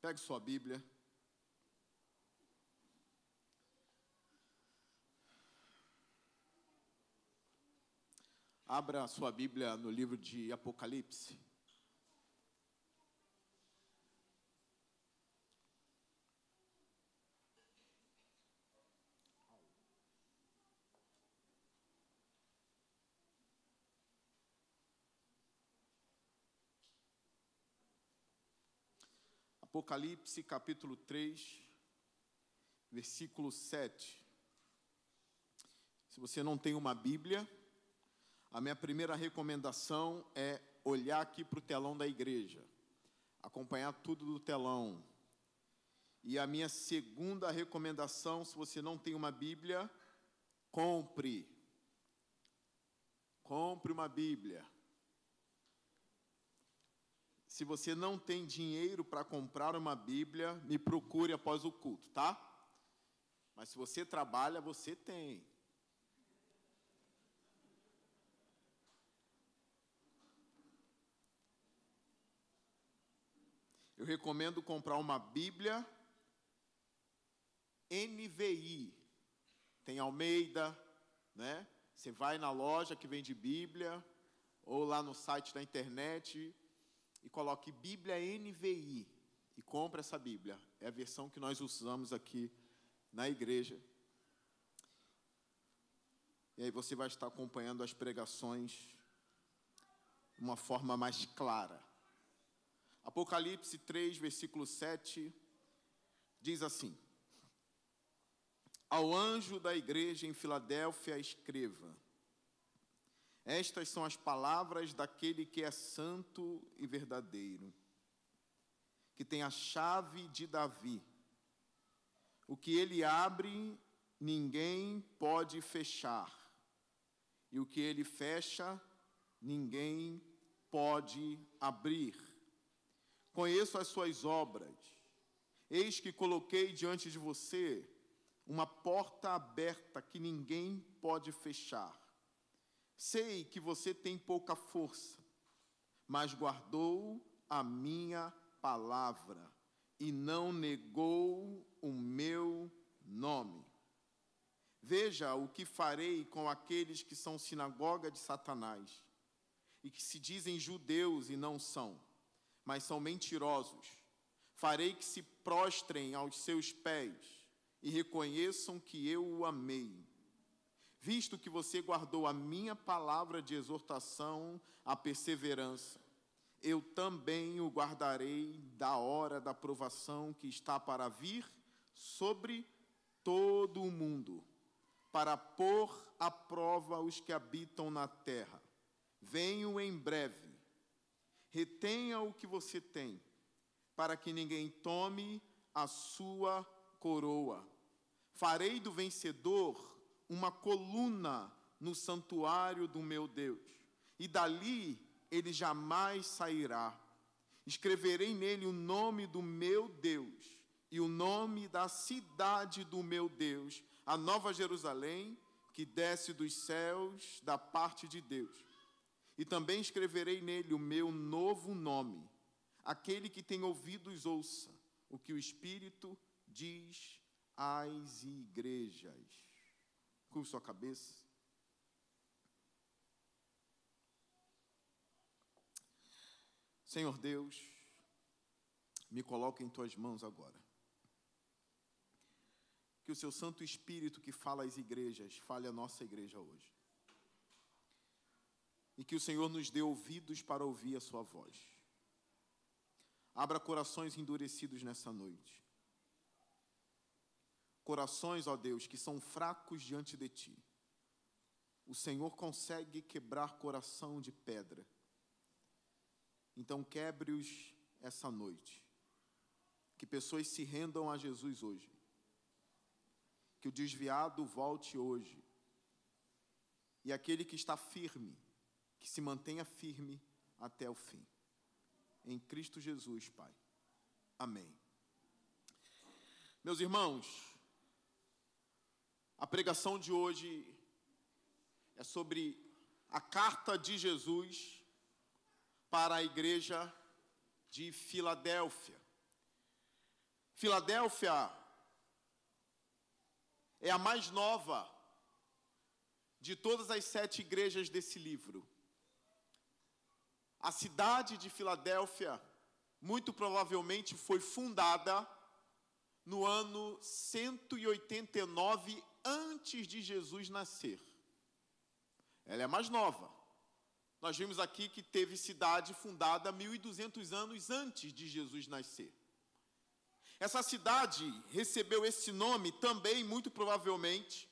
Pegue sua Bíblia. Abra sua Bíblia no livro de Apocalipse. Apocalipse, capítulo 3, versículo 7. Se você não tem uma Bíblia, a minha primeira recomendação é olhar aqui para o telão da igreja, acompanhar tudo do telão. E a minha segunda recomendação, se você não tem uma Bíblia, compre uma Bíblia. Se você não tem dinheiro para comprar uma Bíblia, me procure após o culto, tá? Mas se você trabalha, você tem. Eu recomendo comprar uma Bíblia NVI. Tem Almeida, né? Você vai na loja que vende Bíblia, ou lá no site da internet, e coloque Bíblia NVI e compre essa Bíblia. É a versão que nós usamos aqui na igreja. E aí você vai estar acompanhando as pregações de uma forma mais clara. Apocalipse 3, versículo 7, diz assim: Ao anjo da igreja em Filadélfia escreva: Estas são as palavras daquele que é santo e verdadeiro, que tem a chave de Davi. O que ele abre, ninguém pode fechar, e o que ele fecha, ninguém pode abrir. Conheço as suas obras. Eis que coloquei diante de você uma porta aberta que ninguém pode fechar. Sei que você tem pouca força, mas guardou a minha palavra e não negou o meu nome. Veja o que farei com aqueles que são sinagoga de Satanás e que se dizem judeus e não são, mas são mentirosos. Farei que se prostrem aos seus pés e reconheçam que eu o amei. Visto que você guardou a minha palavra de exortação à perseverança, eu também o guardarei da hora da provação que está para vir sobre todo o mundo, para pôr à prova os que habitam na terra. Venho em breve. Retenha o que você tem, para que ninguém tome a sua coroa. Farei do vencedor uma coluna no santuário do meu Deus, e dali ele jamais sairá. Escreverei nele o nome do meu Deus e o nome da cidade do meu Deus, a Nova Jerusalém, que desce dos céus da parte de Deus. E também escreverei nele o meu novo nome. Aquele que tem ouvidos, ouça o que o Espírito diz às igrejas. Curva sua cabeça. Senhor Deus, me coloca em tuas mãos agora. Que o seu Santo Espírito que fala às igrejas, fale à nossa igreja hoje. E que o Senhor nos dê ouvidos para ouvir a sua voz. Abra corações endurecidos nessa noite. Corações, ó Deus, que são fracos diante de Ti. O Senhor consegue quebrar coração de pedra. Então quebre-os essa noite. Que pessoas se rendam a Jesus hoje. Que o desviado volte hoje. E aquele que está firme, que se mantenha firme até o fim. Em Cristo Jesus, Pai. Amém. Meus irmãos, a pregação de hoje é sobre a carta de Jesus para a igreja de Filadélfia. Filadélfia é a mais nova de todas as 7 igrejas desse livro. A cidade de Filadélfia, muito provavelmente, foi fundada no ano 189 antes de Jesus nascer. Ela é mais nova. Nós vimos aqui que teve cidade fundada 1.200 anos antes de Jesus nascer. Essa cidade recebeu esse nome também, muito provavelmente,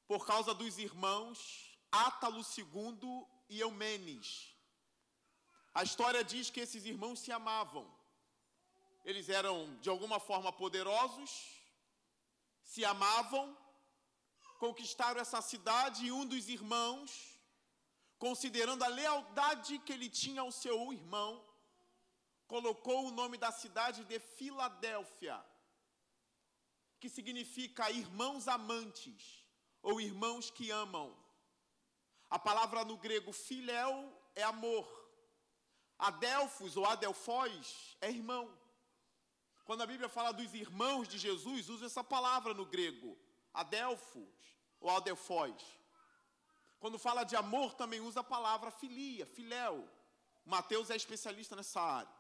por causa dos irmãos Átalo II e Eumenes. A história diz que esses irmãos se amavam. Eles eram, de alguma forma, poderosos, se amavam, conquistaram essa cidade e um dos irmãos, considerando a lealdade que ele tinha ao seu irmão, colocou o nome da cidade de Filadélfia, que significa irmãos amantes, ou irmãos que amam. A palavra no grego filéu é amor. Adelfos ou adelfós é irmão. Quando a Bíblia fala dos irmãos de Jesus, usa essa palavra no grego, adelfos ou adelfós. Quando fala de amor, também usa a palavra filia, filéu. Mateus é especialista nessa área.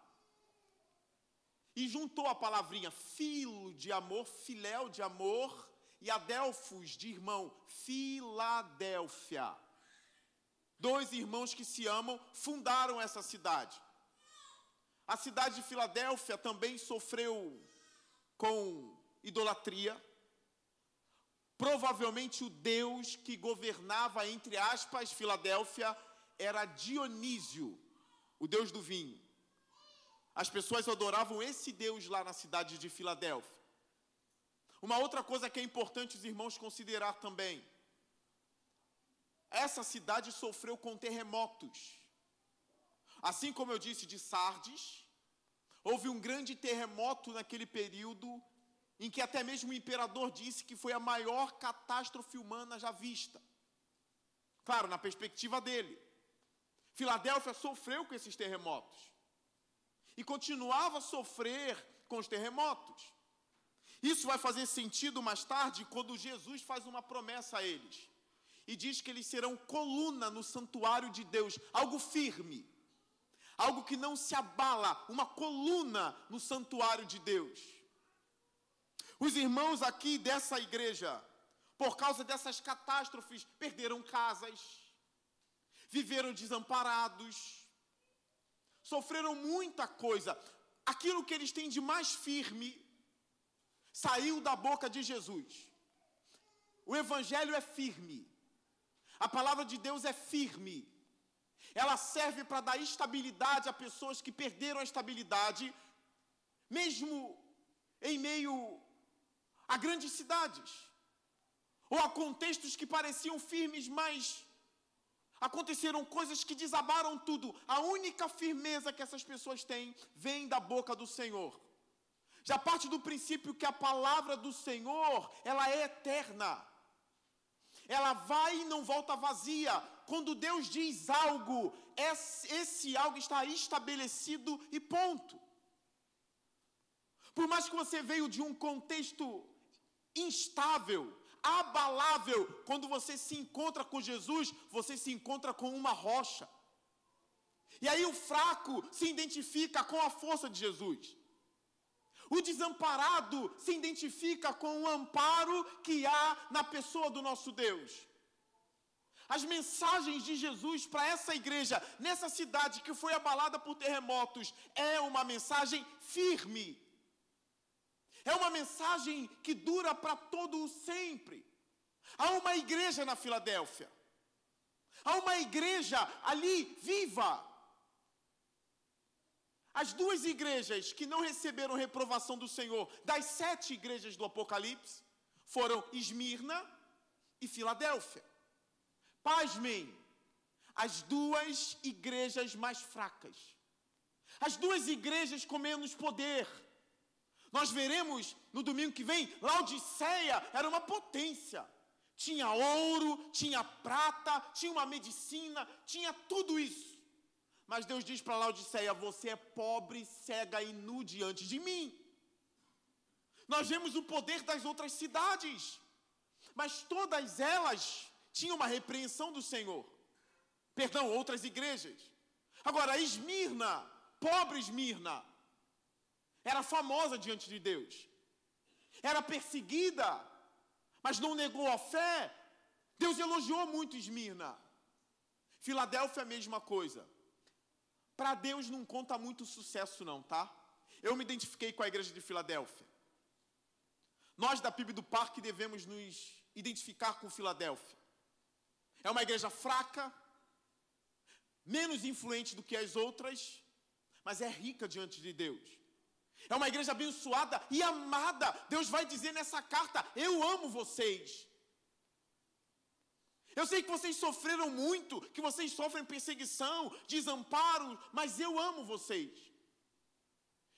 E juntou a palavrinha filo de amor, filéu de amor, e adelfos de irmão, Filadélfia. 2 irmãos que se amam fundaram essa cidade. A cidade de Filadélfia também sofreu com idolatria. Provavelmente o deus que governava, entre aspas, Filadélfia, era Dionísio, o deus do vinho. As pessoas adoravam esse deus lá na cidade de Filadélfia. Uma outra coisa que é importante os irmãos considerar também. Essa cidade sofreu com terremotos. Assim como eu disse de Sardes, houve um grande terremoto naquele período, em que até mesmo o imperador disse que foi a maior catástrofe humana já vista. Claro, na perspectiva dele. Filadélfia sofreu com esses terremotos. E continuava a sofrer com os terremotos. Isso vai fazer sentido mais tarde, quando Jesus faz uma promessa a eles. E diz que eles serão coluna no santuário de Deus, algo firme. Algo que não se abala, uma coluna no santuário de Deus. Os irmãos aqui dessa igreja, por causa dessas catástrofes, perderam casas, viveram desamparados, sofreram muita coisa. Aquilo que eles têm de mais firme saiu da boca de Jesus. O evangelho é firme. A palavra de Deus é firme. Ela serve para dar estabilidade a pessoas que perderam a estabilidade, mesmo em meio a grandes cidades, ou a contextos que pareciam firmes, mas aconteceram coisas que desabaram tudo. A única firmeza que essas pessoas têm vem da boca do Senhor. Já parte do princípio que a palavra do Senhor, ela é eterna. Ela vai e não volta vazia. Quando Deus diz algo, esse algo está estabelecido e ponto. Por mais que você veio de um contexto instável, abalável, quando você se encontra com Jesus, você se encontra com uma rocha. E aí o fraco se identifica com a força de Jesus. O desamparado se identifica com o amparo que há na pessoa do nosso Deus. As mensagens de Jesus para essa igreja, nessa cidade que foi abalada por terremotos, é uma mensagem firme. É uma mensagem que dura para todo o sempre. Há uma igreja na Filadélfia. Há uma igreja ali viva. As 2 igrejas que não receberam reprovação do Senhor, das 7 igrejas do Apocalipse, foram Esmirna e Filadélfia. Pasmem, as 2 igrejas mais fracas. As 2 igrejas com menos poder. Nós veremos no domingo que vem, Laodiceia era uma potência. Tinha ouro, tinha prata, tinha uma medicina, tinha tudo isso. Mas Deus diz para Laodiceia: você é pobre, cega e nu diante de mim. Nós vemos o poder das outras cidades, mas todas elas tinham uma repreensão do Senhor. Perdão, outras igrejas. Agora, Esmirna, pobre Esmirna, era famosa diante de Deus. Era perseguida, mas não negou a fé. Deus elogiou muito Esmirna. Filadélfia é a mesma coisa. Para Deus não conta muito sucesso não, tá? Eu me identifiquei com a igreja de Filadélfia. Nós da PIB do Parque devemos nos identificar com Filadélfia. É uma igreja fraca, menos influente do que as outras, mas é rica diante de Deus. É uma igreja abençoada e amada. Deus vai dizer nessa carta: eu amo vocês. Eu sei que vocês sofreram muito, que vocês sofrem perseguição, desamparo, mas eu amo vocês.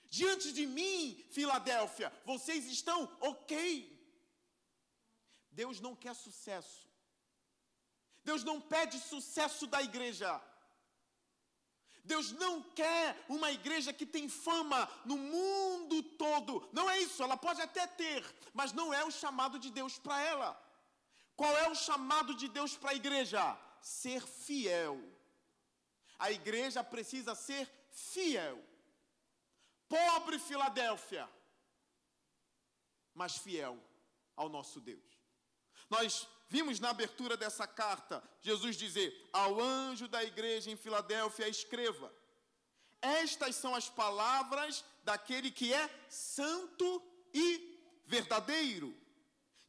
Diante de mim, Filadélfia, vocês estão ok. Deus não quer sucesso. Deus não pede sucesso da igreja. Deus não quer uma igreja que tem fama no mundo todo. Não é isso, ela pode até ter, mas não é o chamado de Deus para ela. Qual é o chamado de Deus para a igreja? Ser fiel. A igreja precisa ser fiel. Pobre Filadélfia, mas fiel ao nosso Deus. Nós vimos na abertura dessa carta, Jesus dizer: ao anjo da igreja em Filadélfia escreva: estas são as palavras daquele que é santo e verdadeiro,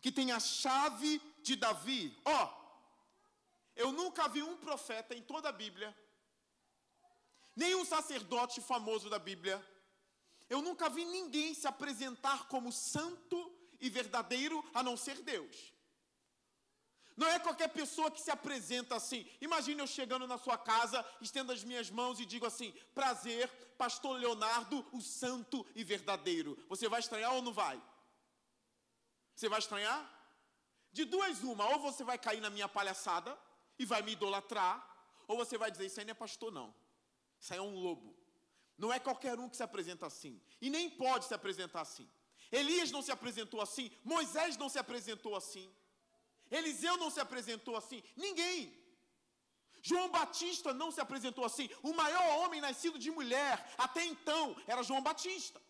que tem a chave de Davi. Eu nunca vi um profeta em toda a Bíblia, nem um sacerdote famoso da Bíblia, eu nunca vi ninguém se apresentar como santo e verdadeiro, a não ser Deus. Não é qualquer pessoa que se apresenta assim. Imagine eu chegando na sua casa, estendo as minhas mãos e digo assim: prazer, pastor Leonardo, o santo e verdadeiro. Você vai estranhar ou não vai? Você vai estranhar? De duas uma, ou você vai cair na minha palhaçada e vai me idolatrar, ou você vai dizer: isso aí não é pastor não, isso aí é um lobo. Não é qualquer um que se apresenta assim, e nem pode se apresentar assim. Elias não se apresentou assim, Moisés não se apresentou assim, Eliseu não se apresentou assim, ninguém. João Batista não se apresentou assim. O maior homem nascido de mulher até então era João Batista.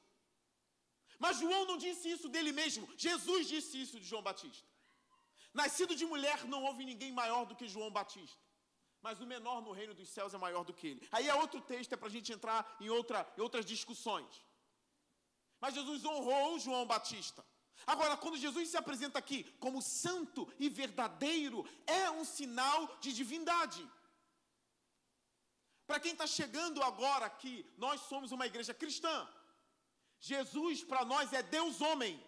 Mas João não disse isso dele mesmo, Jesus disse isso de João Batista. Nascido de mulher não houve ninguém maior do que João Batista, mas o menor no reino dos céus é maior do que ele. Aí é outro texto, é para a gente entrar em outras discussões. Mas Jesus honrou João Batista. Agora, quando Jesus se apresenta aqui como santo e verdadeiro, é um sinal de divindade. Para quem está chegando agora aqui, nós somos uma igreja cristã. Jesus para nós é Deus homem.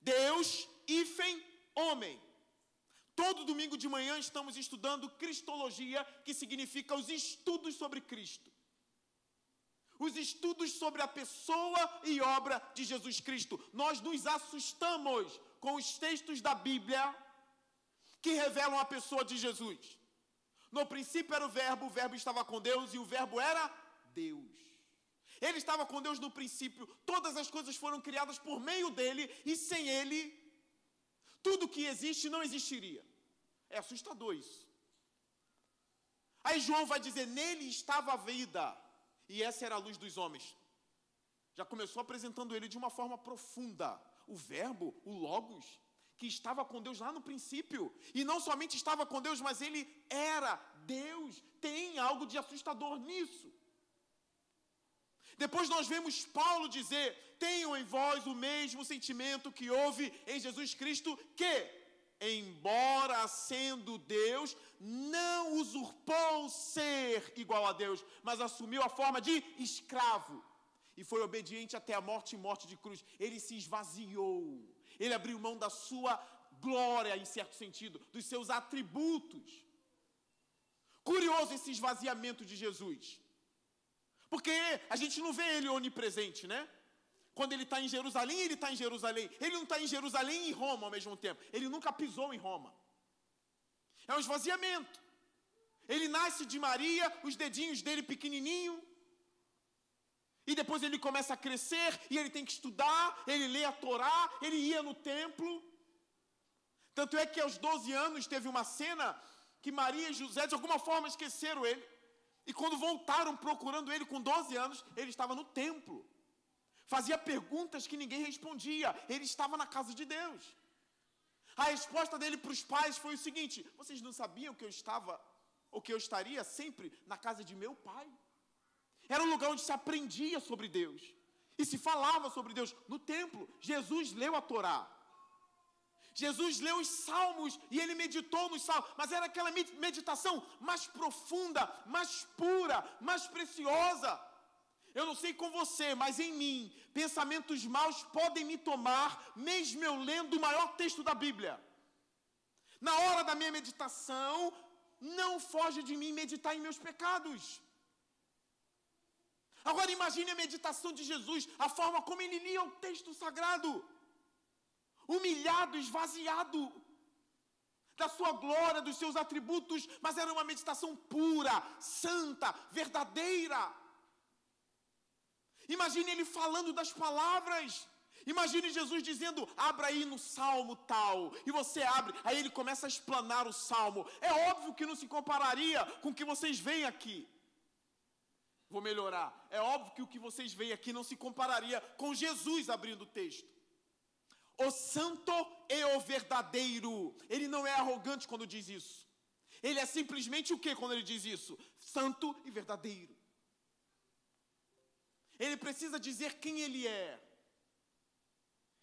Deus, hífen, homem. Todo domingo de manhã estamos estudando Cristologia, que significa os estudos sobre Cristo. Os estudos sobre a pessoa e obra de Jesus Cristo. Nós nos assustamos com os textos da Bíblia que revelam a pessoa de Jesus. No princípio era o verbo estava com Deus e o verbo era Deus. Ele estava com Deus no princípio, todas as coisas foram criadas por meio dele e sem ele, tudo que existe não existiria. É assustador isso. Aí João vai dizer: nele estava a vida, e essa era a luz dos homens. Já começou apresentando ele de uma forma profunda. O verbo, o Logos, que estava com Deus lá no princípio. E não somente estava com Deus, mas ele era Deus. Tem algo de assustador nisso. Depois nós vemos Paulo dizer: tenham em vós o mesmo sentimento que houve em Jesus Cristo, que, embora sendo Deus, não usurpou ser igual a Deus, mas assumiu a forma de escravo. E foi obediente até a morte e morte de cruz. Ele se esvaziou. Ele abriu mão da sua glória, em certo sentido, dos seus atributos. Curioso esse esvaziamento de Jesus. Porque a gente não vê ele onipresente, né? Quando ele está em Jerusalém, ele está em Jerusalém. Ele não está em Jerusalém e em Roma ao mesmo tempo. Ele nunca pisou em Roma. É um esvaziamento. Ele nasce de Maria, os dedinhos dele pequenininho. E depois ele começa a crescer, e ele tem que estudar, ele lê a Torá, ele ia no templo. Tanto é que aos 12 anos teve uma cena que Maria e José de alguma forma esqueceram ele. E quando voltaram procurando ele com 12 anos, ele estava no templo. Fazia perguntas que ninguém respondia. Ele estava na casa de Deus. A resposta dele para os pais foi o seguinte: vocês não sabiam que eu estava, ou que eu estaria sempre na casa de meu pai? Era um lugar onde se aprendia sobre Deus. E se falava sobre Deus. No templo, Jesus leu a Torá. Jesus leu os salmos e ele meditou nos salmos, mas era aquela meditação mais profunda, mais pura, mais preciosa. Eu não sei com você, mas em mim, pensamentos maus podem me tomar, mesmo eu lendo o maior texto da Bíblia. Na hora da minha meditação, não foge de mim meditar em meus pecados. Agora imagine a meditação de Jesus, a forma como ele lia o texto sagrado. Humilhado, esvaziado da sua glória, dos seus atributos, mas era uma meditação pura, santa, verdadeira. Imagine ele falando das palavras. Imagine Jesus dizendo: abra aí no salmo tal, e você abre, aí ele começa a explanar o salmo. É óbvio que não se compararia com o que vocês veem aqui. Vou melhorar. É óbvio que o que vocês veem aqui não se compararia com Jesus abrindo o texto. O santo e o verdadeiro. Ele não é arrogante quando diz isso. Ele é simplesmente o que quando ele diz isso? Santo e verdadeiro. Ele precisa dizer quem ele é.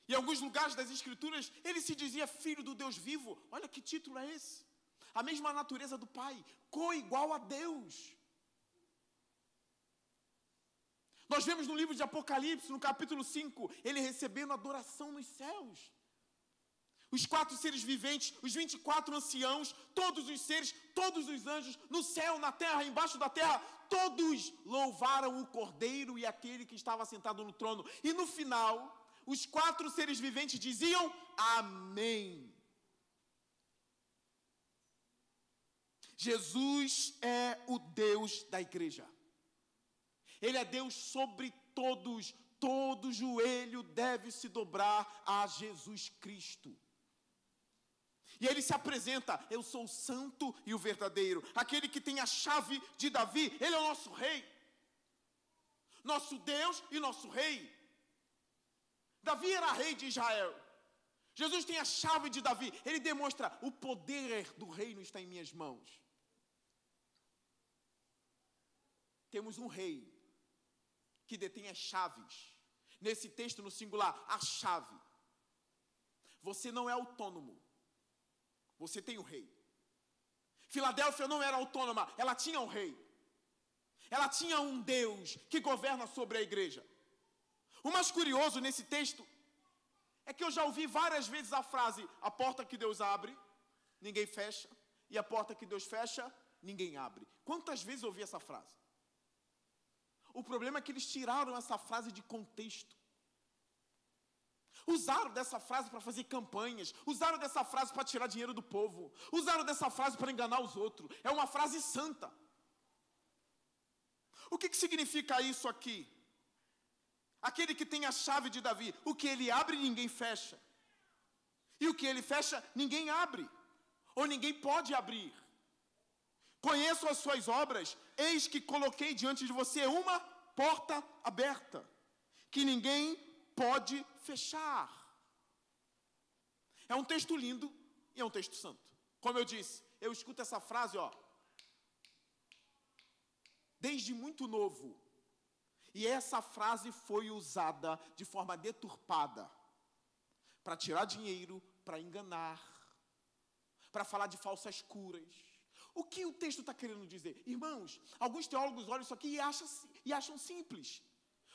Em alguns lugares das Escrituras, ele se dizia filho do Deus vivo. Olha que título é esse. A mesma natureza do Pai, co-igual a Deus. Nós vemos no livro de Apocalipse, no capítulo 5, ele recebendo adoração nos céus. Os 4 seres viventes, os 24 anciãos, todos os seres, todos os anjos, no céu, na terra, embaixo da terra, todos louvaram o Cordeiro e aquele que estava sentado no trono. E no final, os 4 seres viventes diziam amém. Jesus é o Deus da igreja. Ele é Deus sobre todos. Todo joelho deve se dobrar a Jesus Cristo. E ele se apresenta: eu sou o santo e o verdadeiro. Aquele que tem a chave de Davi. Ele é o nosso rei. Nosso Deus e nosso rei. Davi era rei de Israel. Jesus tem a chave de Davi. Ele demonstra: o poder do reino está em minhas mãos. Temos um rei que detém as chaves. Nesse texto, no singular, a chave. Você não é autônomo. Você tem um rei. Filadélfia não era autônoma, ela tinha um rei. Ela tinha um Deus que governa sobre a igreja. O mais curioso nesse texto é que eu já ouvi várias vezes a frase: a porta que Deus abre, ninguém fecha, e a porta que Deus fecha, ninguém abre. Quantas vezes eu ouvi essa frase? O problema é que eles tiraram essa frase de contexto. Usaram dessa frase para fazer campanhas. Usaram dessa frase para tirar dinheiro do povo. Usaram dessa frase para enganar os outros. É uma frase santa. O que significa isso aqui? Aquele que tem a chave de Davi. O que ele abre, ninguém fecha. E o que ele fecha, ninguém abre. Ou ninguém pode abrir. Conheço as suas obras, eis que coloquei diante de você uma porta aberta, que ninguém pode fechar. É um texto lindo e é um texto santo. Como eu disse, eu escuto essa frase, desde muito novo. E essa frase foi usada de forma deturpada, para tirar dinheiro, para enganar, para falar de falsas curas. O que o texto está querendo dizer? Irmãos, alguns teólogos olham isso aqui e acham simples.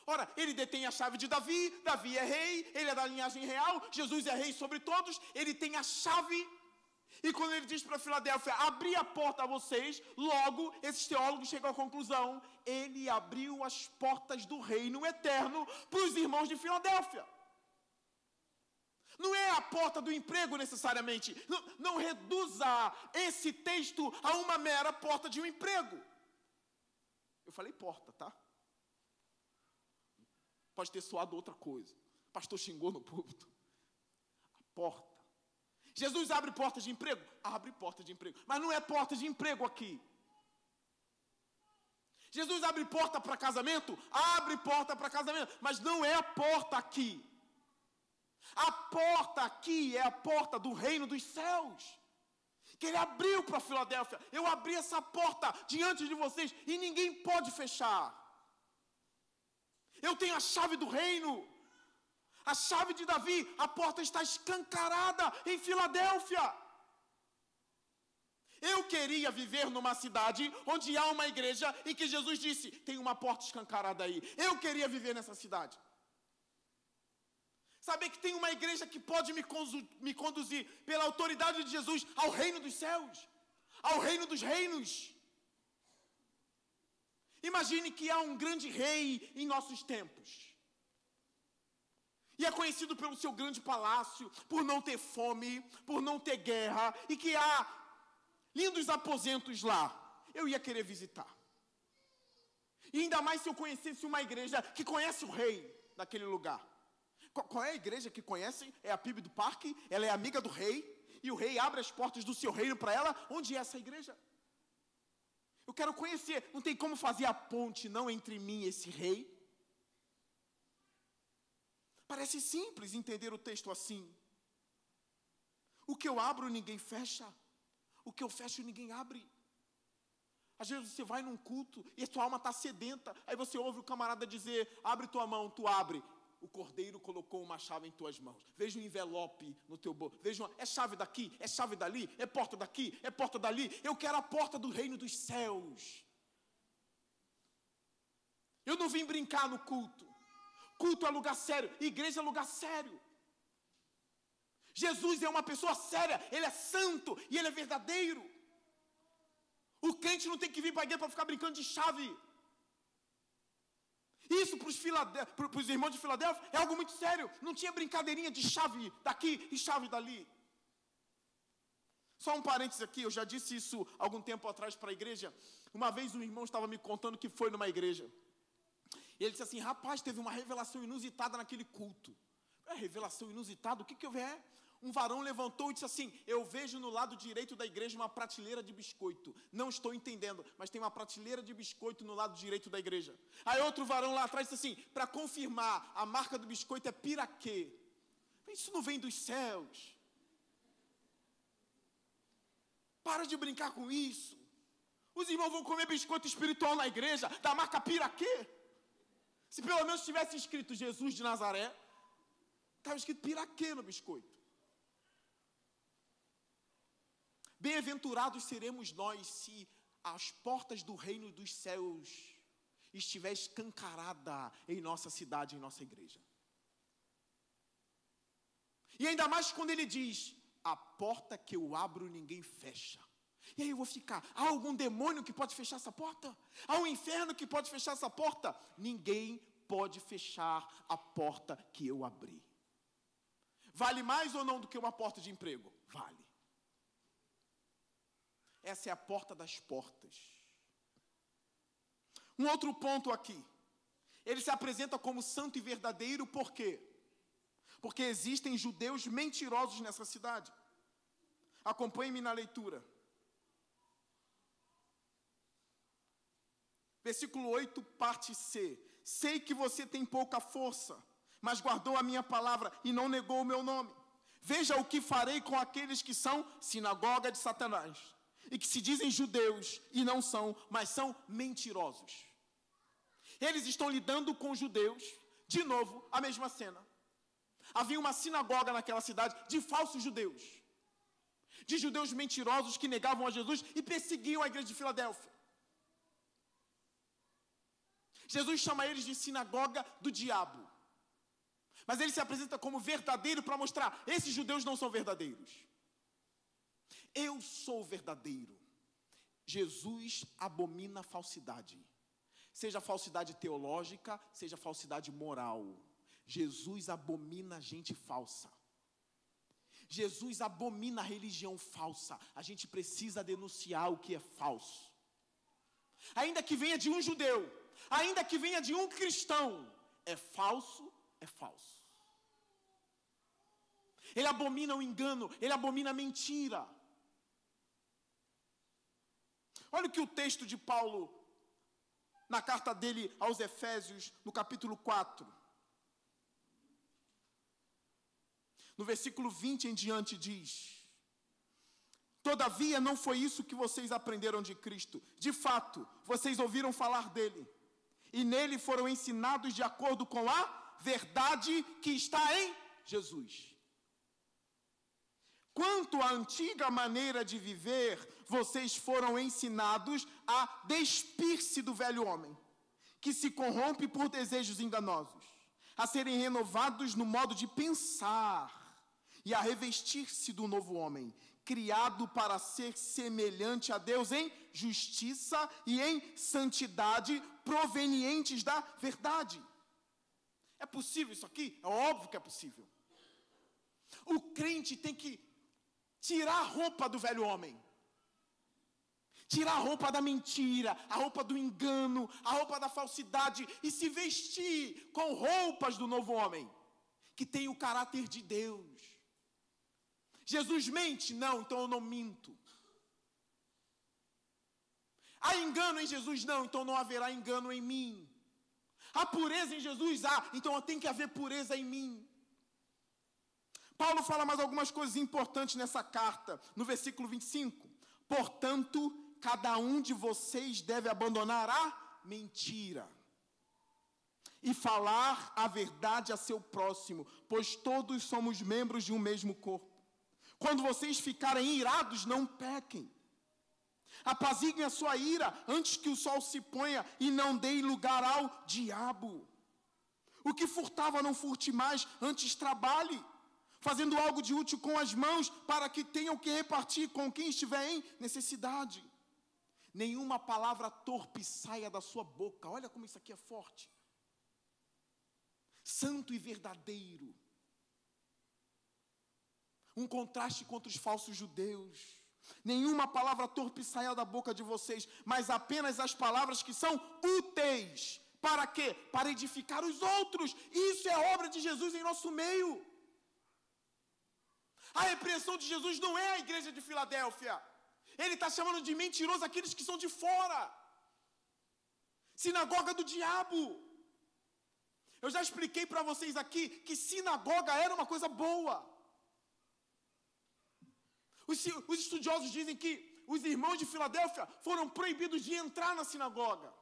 Ora, ele detém a chave de Davi, Davi é rei, ele é da linhagem real, Jesus é rei sobre todos, ele tem a chave. E quando ele diz para Filadélfia: abri a porta a vocês, logo esses teólogos chegam à conclusão: ele abriu as portas do reino eterno para os irmãos de Filadélfia. Não é a porta do emprego necessariamente. Não reduza esse texto a uma mera porta de um emprego. Eu falei porta, tá? Pode ter soado outra coisa. O pastor xingou no púlpito. A porta. Jesus abre portas de emprego? Abre portas de emprego. Mas não é porta de emprego aqui. Jesus abre porta para casamento? Abre porta para casamento. Mas não é a porta aqui. A porta aqui é a porta do reino dos céus. Que ele abriu para Filadélfia. Eu abri essa porta diante de vocês e ninguém pode fechar. Eu tenho a chave do reino. A chave de Davi. A porta está escancarada em Filadélfia. Eu queria viver numa cidade onde há uma igreja e que Jesus disse, tem uma porta escancarada aí. Eu queria viver nessa cidade. Saber que tem uma igreja que pode me conduzir pela autoridade de Jesus ao reino dos céus, ao reino dos reinos. Imagine que há um grande rei em nossos tempos. E é conhecido pelo seu grande palácio, por não ter fome, por não ter guerra, e que há lindos aposentos lá. Eu ia querer visitar. E ainda mais se eu conhecesse uma igreja que conhece o rei daquele lugar. Qual é a igreja que conhece? É a PIB do Parque, ela é amiga do rei, e o rei abre as portas do seu reino para ela. Onde é essa igreja? Eu quero conhecer. Não tem como fazer a ponte não entre mim e esse rei? Parece simples entender o texto assim. O que eu abro, ninguém fecha. O que eu fecho, ninguém abre. Às vezes você vai num culto e a tua alma está sedenta. Aí você ouve o camarada dizer, abre tua mão, tu abre. O cordeiro colocou uma chave em tuas mãos. Veja um envelope no teu bolso. Veja é chave daqui, é chave dali, é porta daqui, é porta dali. Eu quero a porta do reino dos céus. Eu não vim brincar no culto. Culto é lugar sério, igreja é lugar sério. Jesus é uma pessoa séria, Ele é santo e Ele é verdadeiro. O crente não tem que vir para a igreja para ficar brincando de chave. Isso para os irmãos de Filadélfia é algo muito sério. Não tinha brincadeirinha de chave daqui e chave dali. Só um parênteses aqui, eu já disse isso algum tempo atrás para a igreja. Uma vez um irmão estava me contando que foi numa igreja. E ele disse assim, rapaz, teve uma revelação inusitada naquele culto. Revelação inusitada? O que eu vejo? Um varão levantou e disse assim, eu vejo no lado direito da igreja uma prateleira de biscoito. Não estou entendendo, mas tem uma prateleira de biscoito no lado direito da igreja. Aí outro varão lá atrás disse assim, para confirmar, a marca do biscoito é Piraquê. Isso não vem dos céus. Para de brincar com isso. Os irmãos vão comer biscoito espiritual na igreja, da marca Piraquê. Se pelo menos tivesse escrito Jesus de Nazaré, estava escrito Piraquê no biscoito. Bem-aventurados seremos nós se as portas do reino dos céus estiver escancarada em nossa cidade, em nossa igreja. E ainda mais quando ele diz, a porta que eu abro ninguém fecha. E aí eu vou ficar, há algum demônio que pode fechar essa porta? Há um inferno que pode fechar essa porta? Ninguém pode fechar a porta que eu abri. Vale mais ou não do que uma porta de emprego? Vale. Essa é a porta das portas. Um outro ponto aqui. Ele se apresenta como santo e verdadeiro, por quê? Porque existem judeus mentirosos nessa cidade. Acompanhe-me na leitura. Versículo 8, parte C. Sei que você tem pouca força, mas guardou a minha palavra e não negou o meu nome. Veja o que farei com aqueles que são sinagoga de Satanás. E que se dizem judeus e não são, mas são mentirosos. Eles estão lidando com judeus, de novo, a mesma cena. Havia uma sinagoga naquela cidade de falsos judeus. De judeus mentirosos que negavam a Jesus e perseguiam a igreja de Filadélfia. Jesus chama eles de sinagoga do diabo. Mas ele se apresenta como verdadeiro para mostrar, esses judeus não são verdadeiros. Eu sou verdadeiro. Jesus abomina a falsidade. Seja falsidade teológica, seja falsidade moral. Jesus abomina gente falsa. Jesus abomina a religião falsa. A gente precisa denunciar o que é falso. Ainda que venha de um judeu, ainda que venha de um cristão, é falso, é falso. Ele abomina o engano, ele abomina a mentira. Olha o que o texto de Paulo, na carta dele aos Efésios, no capítulo 4, no versículo 20 em diante diz: todavia não foi isso que vocês aprenderam de Cristo. De fato, vocês ouviram falar dele, e nele foram ensinados de acordo com a verdade que está em Jesus. Quanto à antiga maneira de viver, vocês foram ensinados a despir-se do velho homem, que se corrompe por desejos enganosos, a serem renovados no modo de pensar e a revestir-se do novo homem, criado para ser semelhante a Deus em justiça e em santidade provenientes da verdade. É possível isso aqui? É óbvio que é possível. O crente tem que tirar a roupa do velho homem. Tirar a roupa da mentira, a roupa do engano, a roupa da falsidade e se vestir com roupas do novo homem, que tem o caráter de Deus. Jesus mente? Não, então eu não minto. Há engano em Jesus? Não, então não haverá engano em mim. Há pureza em Jesus? Há, então tem que haver pureza em mim. Paulo fala mais algumas coisas importantes nessa carta, no versículo 25. Portanto, cada um de vocês deve abandonar a mentira e falar a verdade a seu próximo, pois todos somos membros de um mesmo corpo. Quando vocês ficarem irados, não pequem. Apaziguem a sua ira antes que o sol se ponha e não deem lugar ao diabo. O que furtava, não furte mais, antes trabalhe, fazendo algo de útil com as mãos, para que tenham que repartir com quem estiver em necessidade. Nenhuma palavra torpe saia da sua boca. Olha como isso aqui é forte. Santo e verdadeiro. Um contraste contra os falsos judeus. Nenhuma palavra torpe saia da boca de vocês, mas apenas as palavras que são úteis. Para quê? Para edificar os outros. Isso é obra de Jesus em nosso meio. A repreensão de Jesus não é a igreja de Filadélfia. Ele está chamando de mentiroso aqueles que são de fora. Sinagoga do diabo. Eu já expliquei para vocês aqui que sinagoga era uma coisa boa. Os estudiosos dizem que os irmãos de Filadélfia foram proibidos de entrar na sinagoga.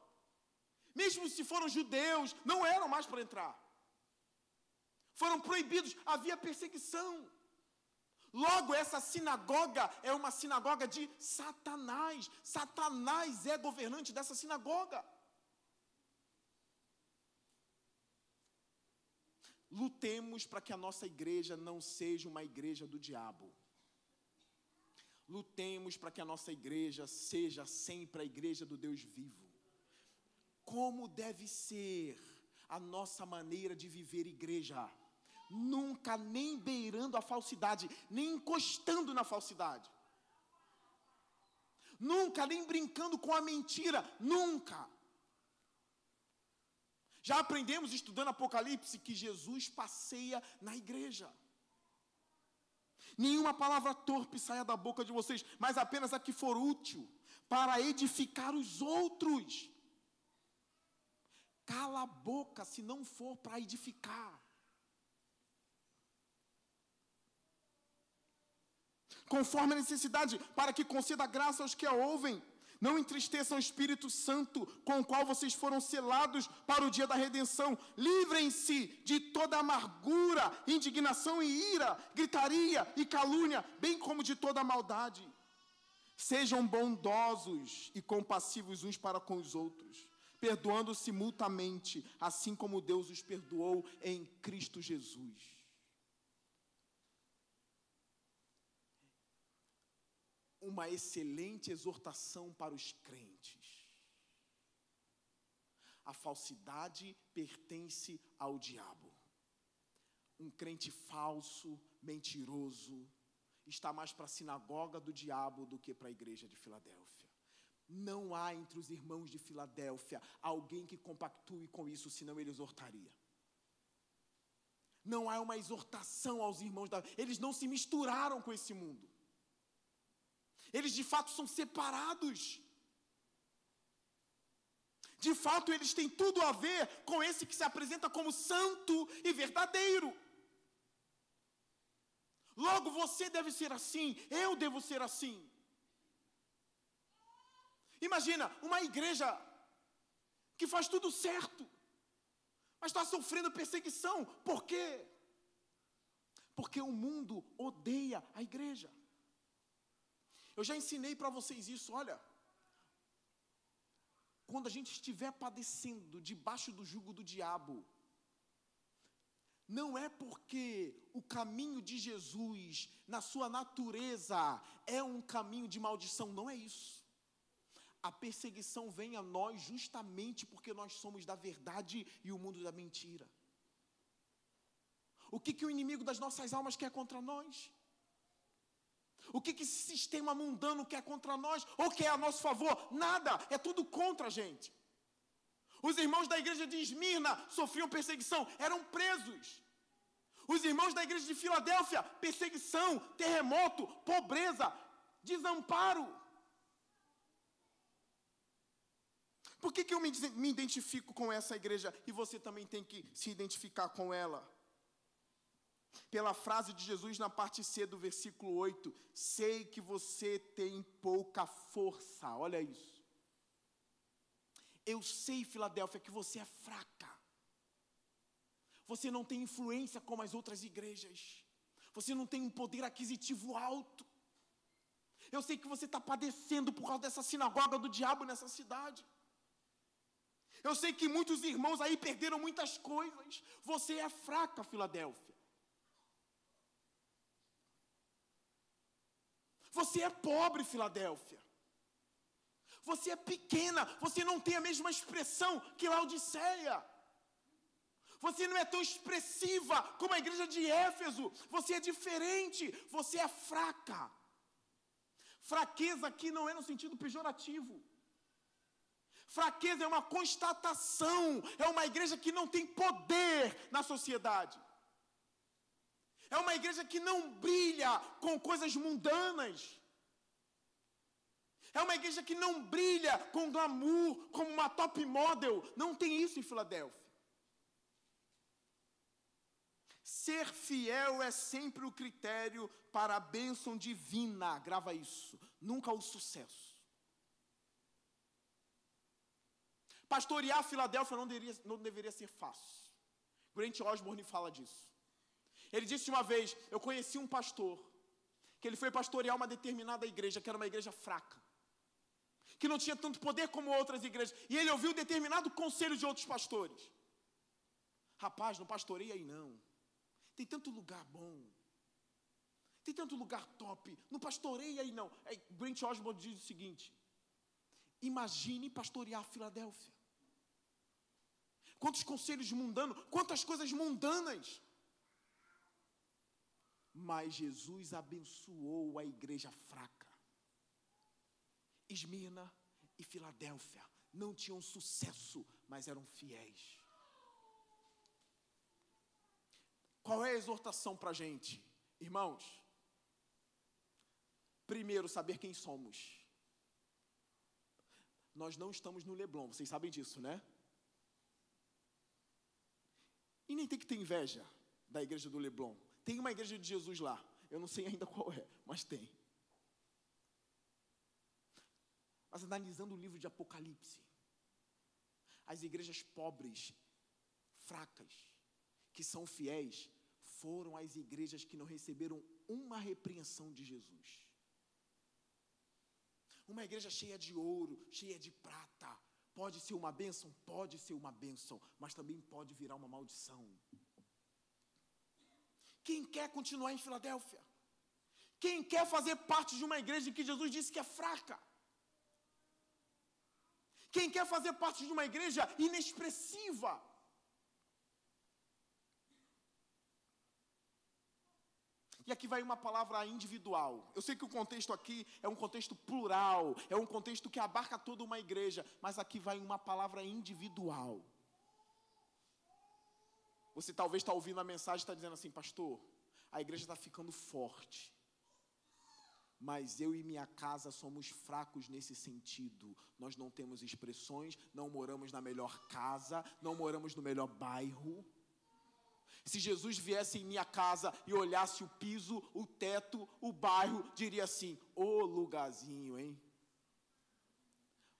Mesmo se foram judeus, não eram mais para entrar. Foram proibidos, havia perseguição. Logo, essa sinagoga é uma sinagoga de Satanás. Satanás é governante dessa sinagoga. Lutemos para que a nossa igreja não seja uma igreja do diabo. Lutemos para que a nossa igreja seja sempre a igreja do Deus vivo. Como deve ser a nossa maneira de viver igreja? Nunca nem beirando a falsidade, nem encostando na falsidade. Nunca nem brincando com a mentira, nunca. Já aprendemos estudando Apocalipse que Jesus passeia na igreja. Nenhuma palavra torpe saia da boca de vocês, mas apenas a que for útil para edificar os outros. Cala a boca se não for para edificar. Conforme a necessidade, para que conceda graça aos que a ouvem. Não entristeçam o Espírito Santo, com o qual vocês foram selados para o dia da redenção. Livrem-se de toda amargura, indignação e ira, gritaria e calúnia, bem como de toda maldade. Sejam bondosos e compassivos uns para com os outros, perdoando-se mutuamente, assim como Deus os perdoou em Cristo Jesus. Uma excelente exortação para os crentes. A falsidade pertence ao diabo. Um crente falso, mentiroso, está mais para a sinagoga do diabo do que para a igreja de Filadélfia. Não há entre os irmãos de Filadélfia alguém que compactue com isso, senão ele exortaria. Não há uma exortação aos irmãos eles não se misturaram com esse mundo. Eles de fato são separados. De fato, eles têm tudo a ver com esse que se apresenta como santo e verdadeiro. Logo, você deve ser assim, eu devo ser assim. Imagina, uma igreja que faz tudo certo, mas está sofrendo perseguição. Por quê? Porque o mundo odeia a igreja. Eu já ensinei para vocês isso, olha. Quando a gente estiver padecendo debaixo do jugo do diabo, não é porque o caminho de Jesus, na sua natureza, é um caminho de maldição, não é isso. A perseguição vem a nós justamente porque nós somos da verdade e o mundo da mentira. O que o inimigo das nossas almas quer contra nós? O que esse sistema mundano quer contra nós? Ou quer a nosso favor? Nada, é tudo contra a gente. Os irmãos da igreja de Esmirna sofriam perseguição, eram presos. Os irmãos da igreja de Filadélfia, perseguição, terremoto, pobreza, desamparo. Por que eu me identifico com essa igreja e você também tem que se identificar com ela? Pela frase de Jesus na parte C do versículo 8, sei que você tem pouca força, olha isso. Eu sei, Filadélfia, que você é fraca. Você não tem influência como as outras igrejas. Você não tem um poder aquisitivo alto. Eu sei que você está padecendo por causa dessa sinagoga do diabo nessa cidade. Eu sei que muitos irmãos aí perderam muitas coisas. Você é fraca, Filadélfia. Você é pobre, Filadélfia. Você é pequena, você não tem a mesma expressão que Laodiceia. Você não é tão expressiva como a igreja de Éfeso. Você é diferente, você é fraca. Fraqueza aqui não é no sentido pejorativo. Fraqueza é uma constatação, é uma igreja que não tem poder na sociedade. É uma igreja que não brilha com coisas mundanas. É uma igreja que não brilha com glamour, como uma top model. Não tem isso em Filadélfia. Ser fiel é sempre o critério para a bênção divina. Grava isso. Nunca o sucesso. Pastorear Filadélfia não deveria ser fácil. Grant Osborne fala disso. Ele disse uma vez, eu conheci um pastor, que ele foi pastorear uma determinada igreja, que era uma igreja fraca, que não tinha tanto poder como outras igrejas, e ele ouviu determinado conselho de outros pastores. Rapaz, não pastoreia aí não, tem tanto lugar bom, tem tanto lugar top, não pastoreia aí não. Grant Osborne diz o seguinte, imagine pastorear Filadélfia. Quantos conselhos mundanos, quantas coisas mundanas. Mas Jesus abençoou a igreja fraca. Esmirna e Filadélfia não tinham sucesso, mas eram fiéis. Qual é a exortação para a gente? Irmãos, primeiro, saber quem somos. Nós não estamos no Leblon, vocês sabem disso, né? E nem tem que ter inveja da igreja do Leblon. Tem uma igreja de Jesus lá, eu não sei ainda qual é, mas tem. Mas analisando o livro de Apocalipse, as igrejas pobres, fracas, que são fiéis, foram as igrejas que não receberam uma repreensão de Jesus. Uma igreja cheia de ouro, cheia de prata, pode ser uma bênção? Pode ser uma bênção, mas também pode virar uma maldição. Quem quer continuar em Filadélfia? Quem quer fazer parte de uma igreja que Jesus disse que é fraca? Quem quer fazer parte de uma igreja inexpressiva? E aqui vai uma palavra individual. Eu sei que o contexto aqui é um contexto plural, é um contexto que abarca toda uma igreja, mas aqui vai uma palavra individual. Você talvez está ouvindo a mensagem e está dizendo assim, pastor, a igreja está ficando forte. Mas eu e minha casa somos fracos nesse sentido. Nós não temos expressões, não moramos na melhor casa, não moramos no melhor bairro. Se Jesus viesse em minha casa e olhasse o piso, o teto, o bairro, diria assim, ô lugarzinho, hein?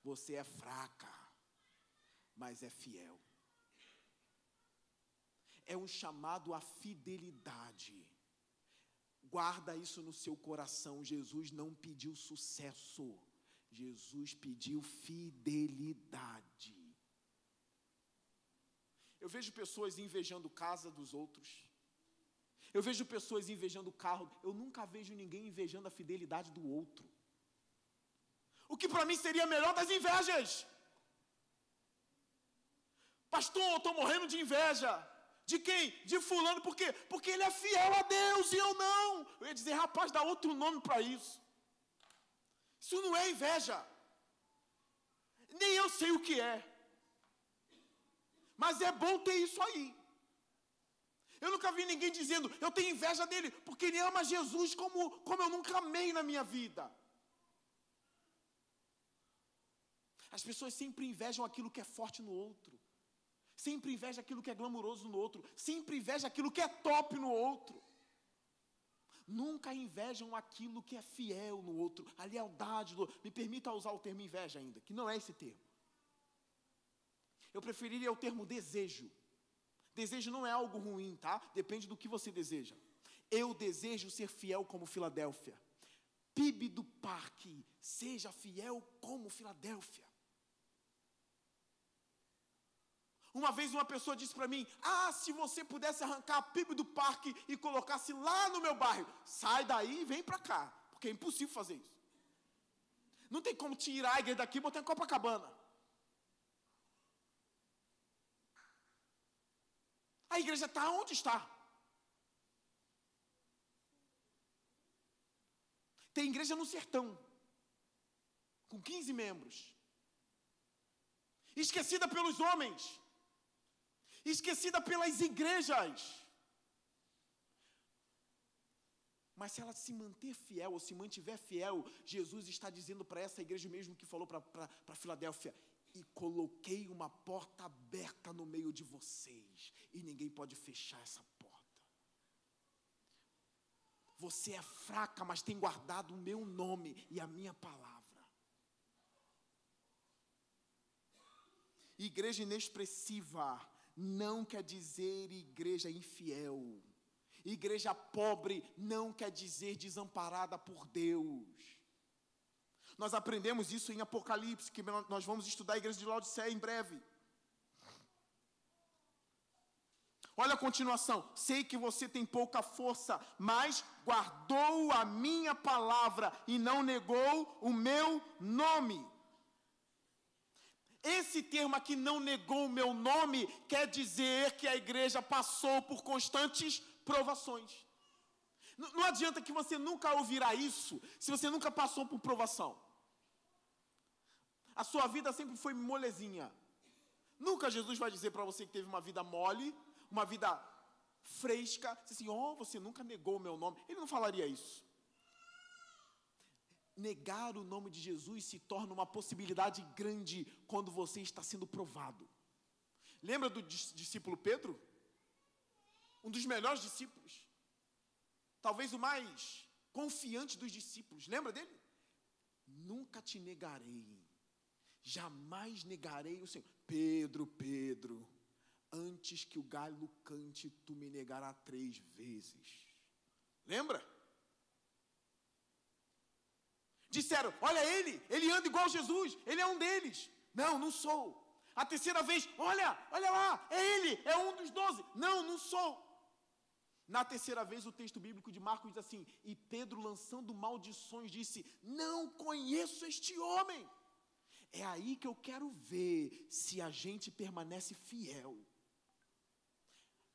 Você é fraca, mas é fiel. É um chamado à fidelidade. Guarda isso no seu coração. Jesus não pediu sucesso. Jesus pediu fidelidade. Eu vejo pessoas invejando casa dos outros. Eu vejo pessoas invejando carro. Eu nunca vejo ninguém invejando a fidelidade do outro. O que para mim seria a melhor das invejas. Pastor, eu estou morrendo de inveja. De quem? De fulano. Por quê? Porque ele é fiel a Deus e eu não. Eu ia dizer, rapaz, dá outro nome para isso. Isso não é inveja. Nem eu sei o que é. Mas é bom ter isso aí. Eu nunca vi ninguém dizendo, eu tenho inveja dele, porque ele ama Jesus como eu nunca amei na minha vida. As pessoas sempre invejam aquilo que é forte no outro. Sempre inveja aquilo que é glamuroso no outro. Sempre inveja aquilo que é top no outro. Nunca invejam aquilo que é fiel no outro. A lealdade do outro. Me permita usar o termo inveja ainda, que não é esse termo. Eu preferiria o termo desejo. Desejo não é algo ruim, tá? Depende do que você deseja. Eu desejo ser fiel como Filadélfia. PIB do parque, seja fiel como Filadélfia. Uma vez uma pessoa disse para mim, se você pudesse arrancar a PIB do parque e colocasse lá no meu bairro, sai daí e vem para cá, porque é impossível fazer isso. Não tem como tirar a igreja daqui e botar em Copacabana. A igreja está onde está. Tem igreja no sertão, com 15 membros, esquecida pelos homens, esquecida pelas igrejas. Mas se ela se manter fiel, ou se mantiver fiel, Jesus está dizendo para essa igreja o mesmo que falou para Filadélfia, e coloquei uma porta aberta no meio de vocês, e ninguém pode fechar essa porta. Você é fraca, mas tem guardado o meu nome e a minha palavra. Igreja inexpressiva não quer dizer igreja infiel. Igreja pobre não quer dizer desamparada por Deus. Nós aprendemos isso em Apocalipse, que nós vamos estudar a igreja de Laodiceia em breve. Olha a continuação. Sei que você tem pouca força, mas guardou a minha palavra e não negou o meu nome. Esse termo aqui, não negou o meu nome, quer dizer que a igreja passou por constantes provações. Não adianta que você nunca ouvirá isso, se você nunca passou por provação. A sua vida sempre foi molezinha. Nunca Jesus vai dizer para você que teve uma vida mole, uma vida fresca, assim, você nunca negou o meu nome. Ele não falaria isso. Negar o nome de Jesus se torna uma possibilidade grande quando você está sendo provado. Lembra do discípulo Pedro? Um dos melhores discípulos. Talvez o mais confiante dos discípulos. Lembra dele? Nunca te negarei. Jamais negarei o Senhor. Pedro, Pedro, antes que o galho cante, tu me negarás 3 vezes. Lembra? Disseram, olha ele anda igual Jesus, ele é um deles. Não, não sou. A terceira vez, olha lá, é ele, é um dos 12. Não sou. Na terceira vez, o texto bíblico de Marcos diz assim, e Pedro, lançando maldições, disse, não conheço este homem. É aí que eu quero ver se a gente permanece fiel.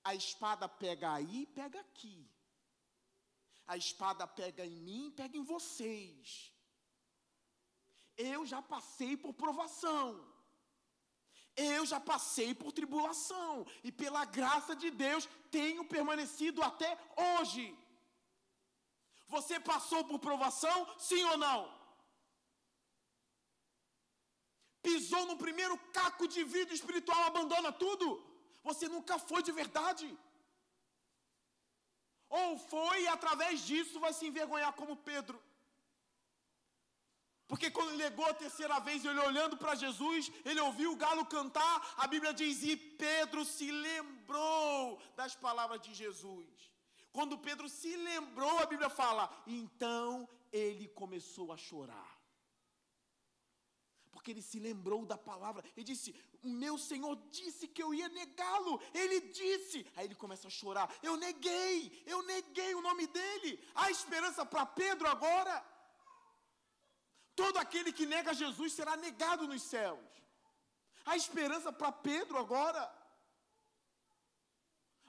A espada pega aí, pega aqui. A espada pega em mim, pega em vocês. Eu já passei por provação. Eu já passei por tribulação e pela graça de Deus tenho permanecido até hoje. Você passou por provação, sim ou não? Pisou no primeiro caco de vida espiritual, abandona tudo? Você nunca foi de verdade. Ou foi e através disso vai se envergonhar como Pedro. Porque quando ele negou a terceira vez, ele olhando para Jesus, ele ouviu o galo cantar, a Bíblia diz, e Pedro se lembrou das palavras de Jesus. Quando Pedro se lembrou, a Bíblia fala, então ele começou a chorar. Porque ele se lembrou da palavra, ele disse, o meu Senhor disse que eu ia negá-lo, ele disse, aí ele começa a chorar, eu neguei o nome dele, há esperança para Pedro agora? Todo aquele que nega Jesus será negado nos céus. Há esperança para Pedro agora.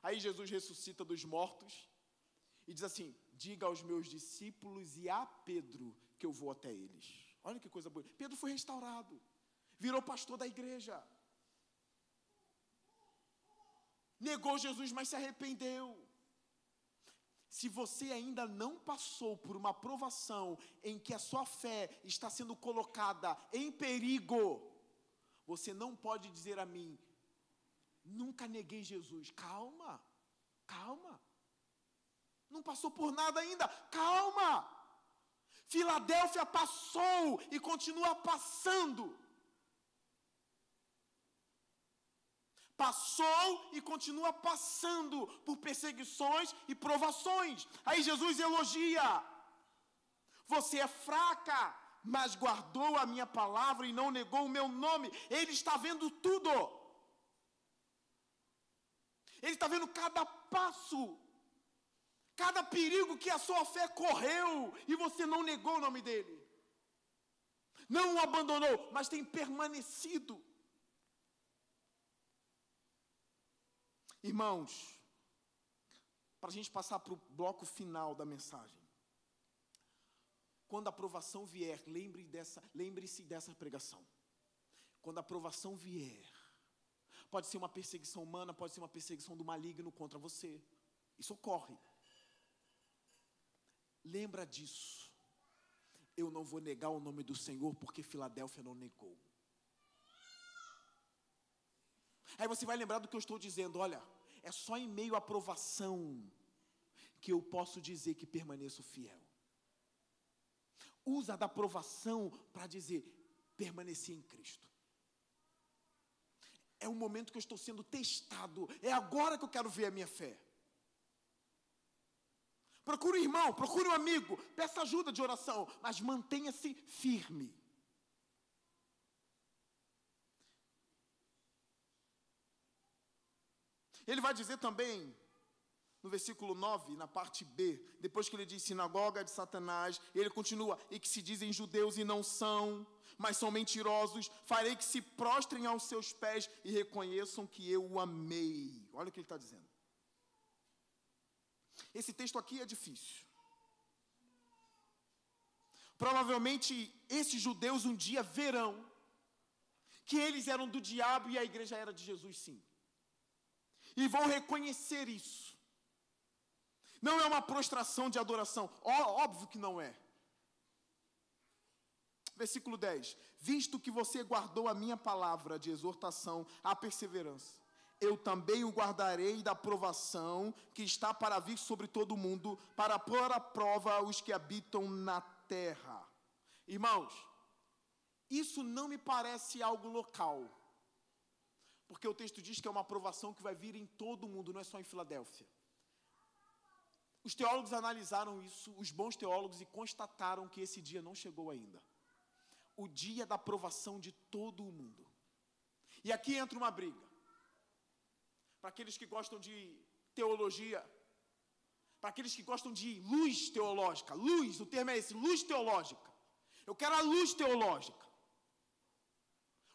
Aí Jesus ressuscita dos mortos e diz assim, diga aos meus discípulos e a Pedro que eu vou até eles. Olha que coisa boa. Pedro foi restaurado, virou pastor da igreja. Negou Jesus, mas se arrependeu. Se você ainda não passou por uma provação em que a sua fé está sendo colocada em perigo, você não pode dizer a mim, nunca neguei Jesus. Calma, calma. Não passou por nada ainda, calma. Filadélfia passou e continua passando. Passou e continua passando por perseguições e provações. Aí Jesus elogia. Você é fraca, mas guardou a minha palavra e não negou o meu nome. Ele está vendo tudo. Ele está vendo cada passo, cada perigo que a sua fé correu e você não negou o nome dele. Não o abandonou, mas tem permanecido. Irmãos, para a gente passar para o bloco final da mensagem. Quando a provação vier, lembre-se dessa pregação. Quando a provação vier, pode ser uma perseguição humana, pode ser uma perseguição do maligno contra você. Isso ocorre. Lembra disso. Eu não vou negar o nome do Senhor porque Filadélfia não negou. Aí você vai lembrar do que eu estou dizendo, olha, é só em meio à provação que eu posso dizer que permaneço fiel. Usa da provação para dizer, permaneci em Cristo. É um momento que eu estou sendo testado, é agora que eu quero ver a minha fé. Procure um irmão, procure um amigo, peça ajuda de oração, mas mantenha-se firme. Ele vai dizer também, no versículo 9, na parte B, depois que ele diz sinagoga de Satanás, ele continua, e que se dizem judeus e não são, mas são mentirosos, farei que se prostrem aos seus pés e reconheçam que eu o amei. Olha o que ele está dizendo. Esse texto aqui é difícil. Provavelmente esses judeus um dia verão que eles eram do diabo e a igreja era de Jesus, sim. E vão reconhecer isso. Não é uma prostração de adoração. Óbvio que não é. Versículo 10. Visto que você guardou a minha palavra de exortação à perseverança, eu também o guardarei da provação que está para vir sobre todo o mundo, para pôr à prova os que habitam na terra. Irmãos, isso não me parece algo local. Porque o texto diz que é uma provação que vai vir em todo o mundo, não é só em Filadélfia. Os teólogos analisaram isso, os bons teólogos, e constataram que esse dia não chegou ainda. O dia da provação de todo o mundo. E aqui entra uma briga. Para aqueles que gostam de teologia, para aqueles que gostam de luz teológica, luz, o termo é esse, luz teológica. Eu quero a luz teológica.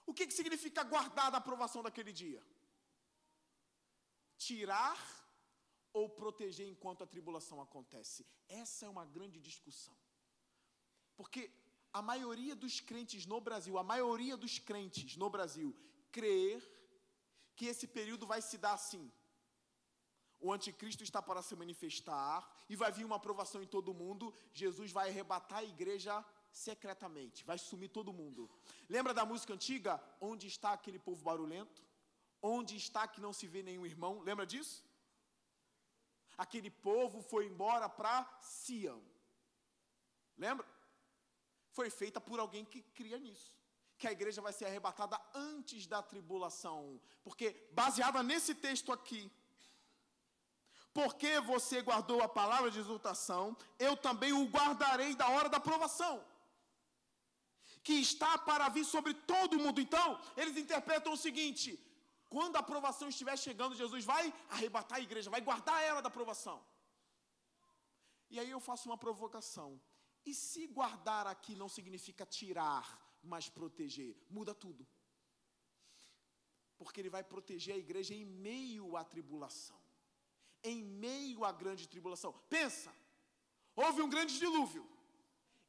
O que significa guardar da aprovação daquele dia? Tirar ou proteger enquanto a tribulação acontece? Essa é uma grande discussão. Porque a maioria dos crentes no Brasil, crer que esse período vai se dar assim. O anticristo está para se manifestar e vai vir uma aprovação em todo mundo. Jesus vai arrebatar a igreja secretamente, vai sumir todo mundo. Lembra da música antiga? Onde está aquele povo barulhento? Onde está que não se vê nenhum irmão? Lembra disso? Aquele povo foi embora para Sião. Lembra? Foi feita por alguém que cria nisso, que a igreja vai ser arrebatada antes da tribulação. Porque, baseada nesse texto aqui, porque você guardou a palavra de exortação, eu também o guardarei da hora da provação, que está para vir sobre todo mundo. Então, eles interpretam o seguinte: quando a provação estiver chegando, Jesus vai arrebatar a igreja, vai guardar ela da provação. E aí eu faço uma provocação. E se guardar aqui não significa tirar, mas proteger? Muda tudo. Porque ele vai proteger a igreja em meio à tribulação, em meio à grande tribulação. Pensa, houve um grande dilúvio.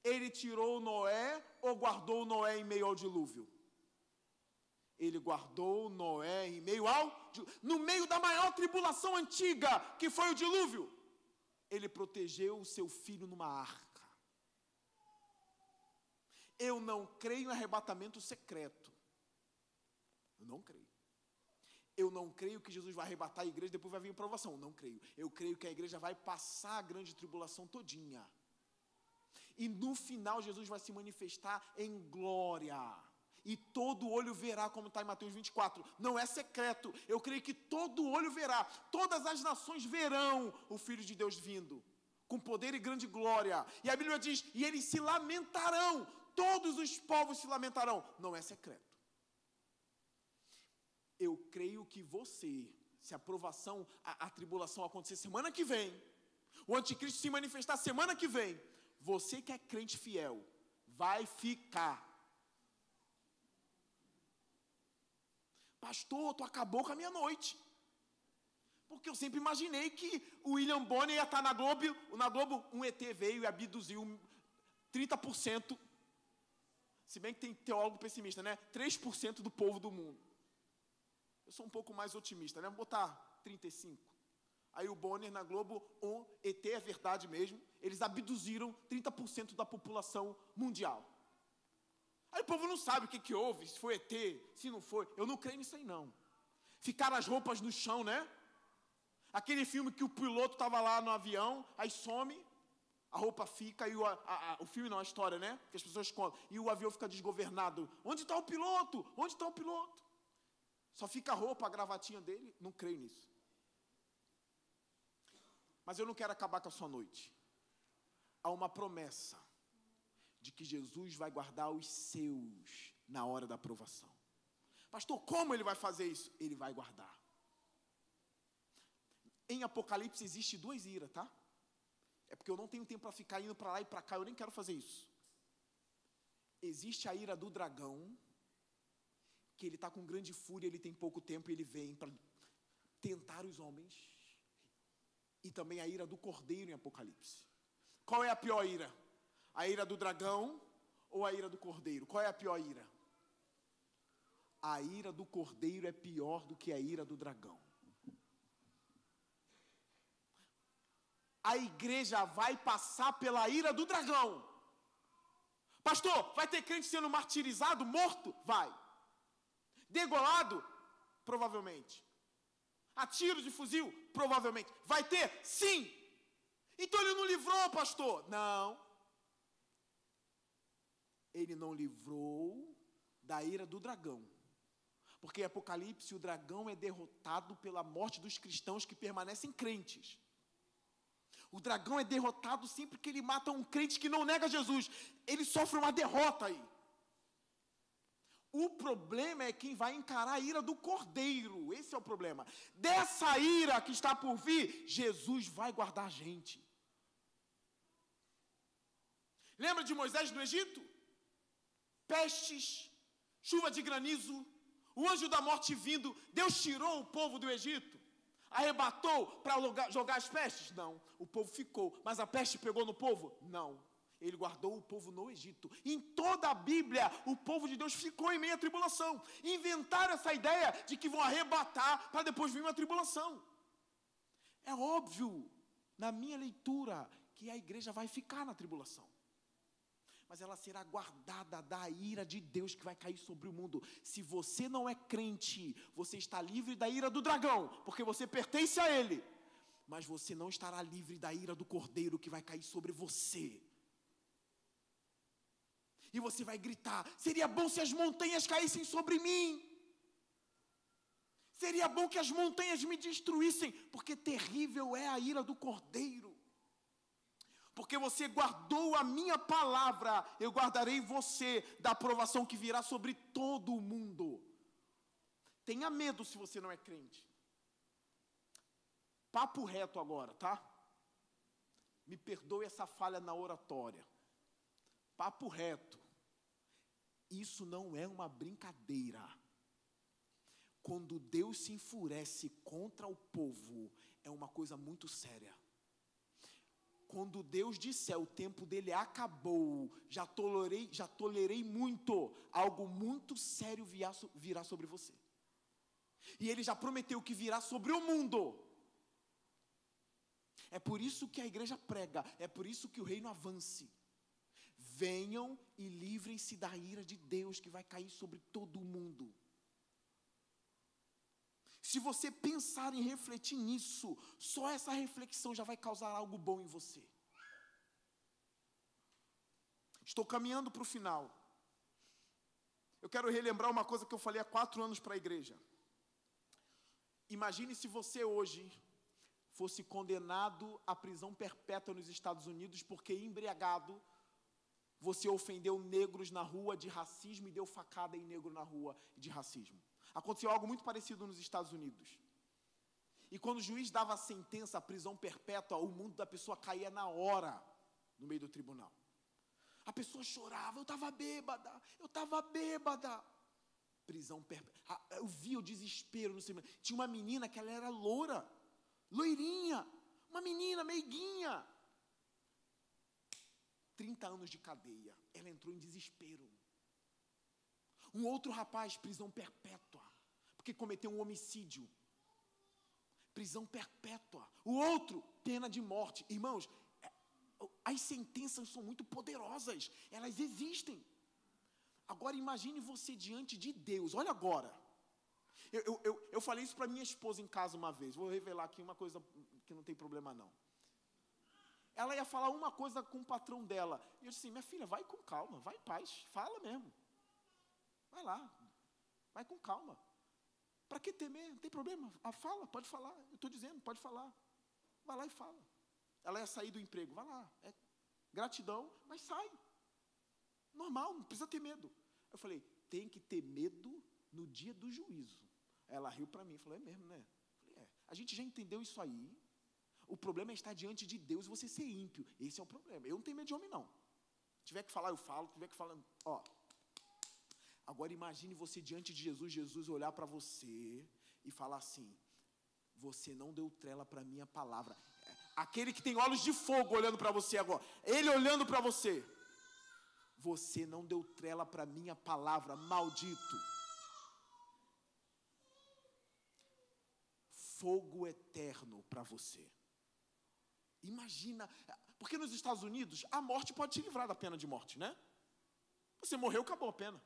Ele tirou Noé ou guardou Noé em meio ao dilúvio? Ele guardou Noé em meio no meio da maior tribulação antiga, que foi o dilúvio. Ele protegeu o seu filho numa arca. Eu não creio em arrebatamento secreto. Eu não creio. Eu não creio que Jesus vai arrebatar a igreja e depois vai vir a provação. Eu não creio. Eu creio que a igreja vai passar a grande tribulação todinha. E no final Jesus vai se manifestar em glória. E todo olho verá, como está em Mateus 24. Não é secreto. Eu creio que todo olho verá. Todas as nações verão o Filho de Deus vindo, com poder e grande glória. E a Bíblia diz, e eles se lamentarão. Todos os povos se lamentarão. Não é secreto. Eu creio que você, se a provação, a tribulação acontecer semana que vem, o anticristo se manifestar semana que vem, você que é crente fiel, vai ficar. Pastor, tu acabou com a minha noite. Porque eu sempre imaginei que o William Bonner ia estar na Globo, um ET veio e abduziu 30%, se bem que tem teólogo pessimista, né? 3% do povo do mundo. Eu sou um pouco mais otimista, né? Vou botar 35%. Aí o Bonner na Globo, ET é verdade mesmo, eles abduziram 30% da população mundial. Aí o povo não sabe o que houve, se foi ET, se não foi. Eu não creio nisso aí, não. Ficaram as roupas no chão, né? Aquele filme que o piloto estava lá no avião, aí some, a roupa fica, e o filme não, a história, né? Que as pessoas contam. E o avião fica desgovernado. Onde está o piloto? Onde está o piloto? Só fica a roupa, a gravatinha dele. Não creio nisso. Mas eu não quero acabar com a sua noite. Há uma promessa de que Jesus vai guardar os seus na hora da provação. Pastor, como ele vai fazer isso? Ele vai guardar. Em Apocalipse existe 2 iras, tá? É porque eu não tenho tempo para ficar indo para lá e para cá, eu nem quero fazer isso. Existe a ira do dragão, que ele está com grande fúria, ele tem pouco tempo e ele vem para tentar os homens. E também a ira do cordeiro em Apocalipse. Qual é a pior ira? A ira do dragão ou a ira do cordeiro? Qual é a pior ira? A ira do cordeiro é pior do que a ira do dragão. A igreja vai passar pela ira do dragão. Pastor, vai ter crente sendo martirizado, morto? Vai. Degolado? Provavelmente. A tiro de fuzil? Provavelmente. Vai ter? Sim. Então ele não livrou, pastor? Não. Ele não livrou da ira do dragão. Porque em Apocalipse o dragão é derrotado pela morte dos cristãos que permanecem crentes. O dragão é derrotado sempre que ele mata um crente que não nega Jesus. Ele sofre uma derrota aí. O problema é quem vai encarar a ira do cordeiro. Esse é o problema. Dessa ira que está por vir, Jesus vai guardar a gente. Lembra de Moisés no Egito? Pestes, chuva de granizo, o anjo da morte vindo. Deus tirou o povo do Egito. Arrebatou para jogar as pestes? Não. O povo ficou. Mas a peste pegou no povo? Não. Ele guardou o povo no Egito. Em toda a Bíblia, o povo de Deus ficou em meio à tribulação. Inventaram essa ideia de que vão arrebatar para depois vir uma tribulação. É óbvio, na minha leitura, que a igreja vai ficar na tribulação. Mas ela será guardada da ira de Deus que vai cair sobre o mundo. Se você não é crente, você está livre da ira do dragão, porque você pertence a ele. Mas você não estará livre da ira do cordeiro que vai cair sobre você. E você vai gritar: seria bom se as montanhas caíssem sobre mim. Seria bom que as montanhas me destruíssem, porque terrível é a ira do cordeiro. Porque você guardou a minha palavra, eu guardarei você da aprovação que virá sobre todo o mundo. Tenha medo se você não é crente. Papo reto agora, tá? Me perdoe essa falha na oratória. Papo reto. Isso não é uma brincadeira. Quando Deus se enfurece contra o povo, é uma coisa muito séria. Quando Deus disser o tempo dele acabou, já tolerei muito, algo muito sério virá sobre você. E ele já prometeu que virá sobre o mundo. É por isso que a igreja prega, é por isso que o reino avance. Venham e livrem-se da ira de Deus que vai cair sobre todo o mundo. Se você pensar em refletir nisso, só essa reflexão já vai causar algo bom em você. Estou caminhando para o final. Eu quero relembrar uma coisa que eu falei há 4 anos para a igreja. Imagine se você hoje fosse condenado à prisão perpétua nos Estados Unidos porque embriagado você ofendeu negros na rua de racismo e deu facada em negro na rua de racismo. Aconteceu algo muito parecido nos Estados Unidos. E quando o juiz dava a sentença, a prisão perpétua, o mundo da pessoa caía na hora no meio do tribunal. A pessoa chorava: eu estava bêbada. Prisão perpétua. Eu vi o desespero no cinema. Tinha uma menina que ela era loura, loirinha, uma menina meiguinha. 30 anos de cadeia. Ela entrou em desespero. Um outro rapaz, prisão perpétua, porque cometeu um homicídio. Prisão perpétua. O outro, pena de morte. Irmãos, as sentenças são muito poderosas. Elas existem. Agora imagine você diante de Deus. Olha agora. Eu falei isso para minha esposa em casa uma vez. Vou revelar aqui uma coisa que não tem problema não. Ela ia falar uma coisa com o patrão dela. E eu disse assim: minha filha, vai com calma, vai em paz, fala mesmo. Vai lá, vai com calma. Para que temer? Não tem problema. Fala, pode falar. Eu estou dizendo, pode falar. Vai lá e fala. Ela ia sair do emprego, vai lá. É gratidão, mas sai. Normal, não precisa ter medo. Eu falei: tem que ter medo no dia do juízo. Ela riu para mim, falou: é mesmo, né? Eu falei: a gente já entendeu isso aí. O problema é estar diante de Deus e você ser ímpio. Esse é o problema. Eu não tenho medo de homem, não. Se tiver que falar, eu falo. Se tiver que falar, ó. Agora imagine você diante de Jesus, Jesus olhar para você e falar assim: você não deu trela para a minha palavra. Aquele que tem olhos de fogo olhando para você agora. Ele olhando para você. Você não deu trela para a minha palavra, maldito. Fogo eterno para você. Imagina, porque nos Estados Unidos a morte pode te livrar da pena de morte, né? Você morreu, acabou a pena.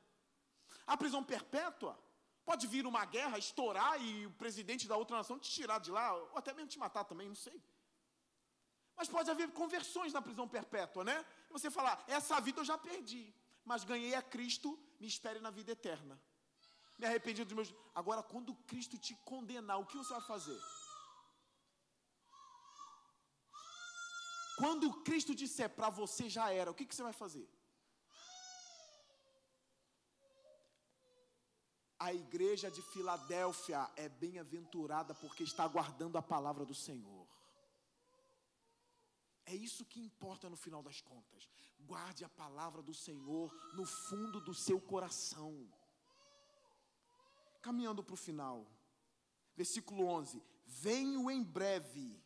A prisão perpétua pode vir uma guerra, estourar e o presidente da outra nação te tirar de lá, ou até mesmo te matar também, não sei. Mas pode haver conversões na prisão perpétua, né? E você falar: essa vida eu já perdi, mas ganhei a Cristo, me espere na vida eterna. Me arrependi dos meus... Agora, quando Cristo te condenar, o que você vai fazer? Quando Cristo disser para você já era, o que você vai fazer? A igreja de Filadélfia é bem-aventurada porque está guardando a palavra do Senhor. É isso que importa no final das contas. Guarde a palavra do Senhor no fundo do seu coração. Caminhando para o final. Versículo 11. Venho em breve.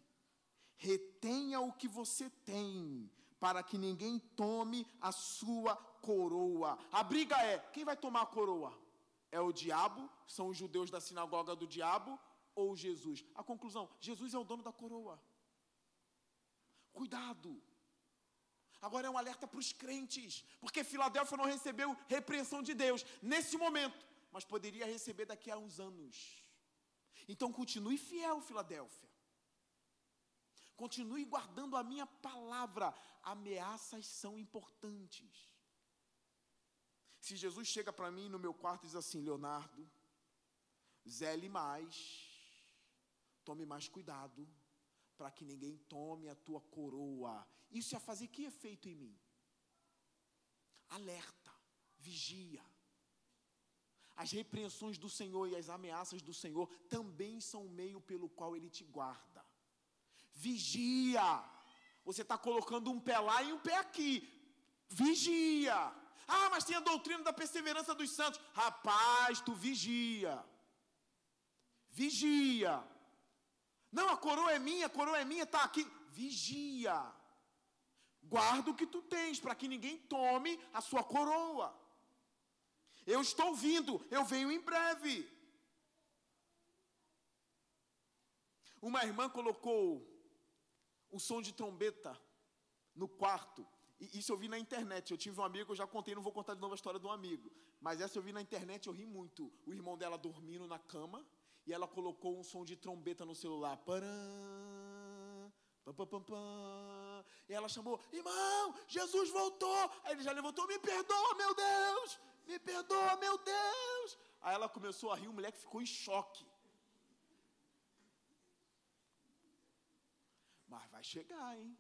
Retenha o que você tem, para que ninguém tome a sua coroa. A briga é, quem vai tomar a coroa? É o diabo? São os judeus da sinagoga do diabo? Ou Jesus? A conclusão, Jesus é o dono da coroa. Cuidado. Agora é um alerta para os crentes, porque Filadélfia não recebeu repreensão de Deus nesse momento, mas poderia receber daqui a uns anos. Então continue fiel, Filadélfia. Continue guardando a minha palavra. Ameaças são importantes. Se Jesus chega para mim no meu quarto e diz assim: Leonardo, zele mais, tome mais cuidado, para que ninguém tome a tua coroa. Isso ia fazer que efeito em mim? Alerta, vigia. As repreensões do Senhor e as ameaças do Senhor também são o meio pelo qual Ele te guarda. Vigia. Você está colocando um pé lá e um pé aqui. Vigia. Ah, mas tem a doutrina da perseverança dos santos. Rapaz, tu vigia. Vigia. Não, a coroa é minha, está aqui. Vigia. Guarda o que tu tens, para que ninguém tome a sua coroa. Eu estou vindo, eu venho em breve. Uma irmã colocou o som de trombeta no quarto. E isso eu vi na internet. Eu tive um amigo, eu já contei, não vou contar de novo a história de um amigo. Mas essa eu vi na internet, eu ri muito. O irmão dela dormindo na cama, e ela colocou um som de trombeta no celular. Param, pam, pam, pam, pam. E ela chamou: irmão, Jesus voltou. Aí ele já levantou: me perdoa, meu Deus. Me perdoa, meu Deus. Aí ela começou a rir, o moleque ficou em choque. Mas vai chegar, hein?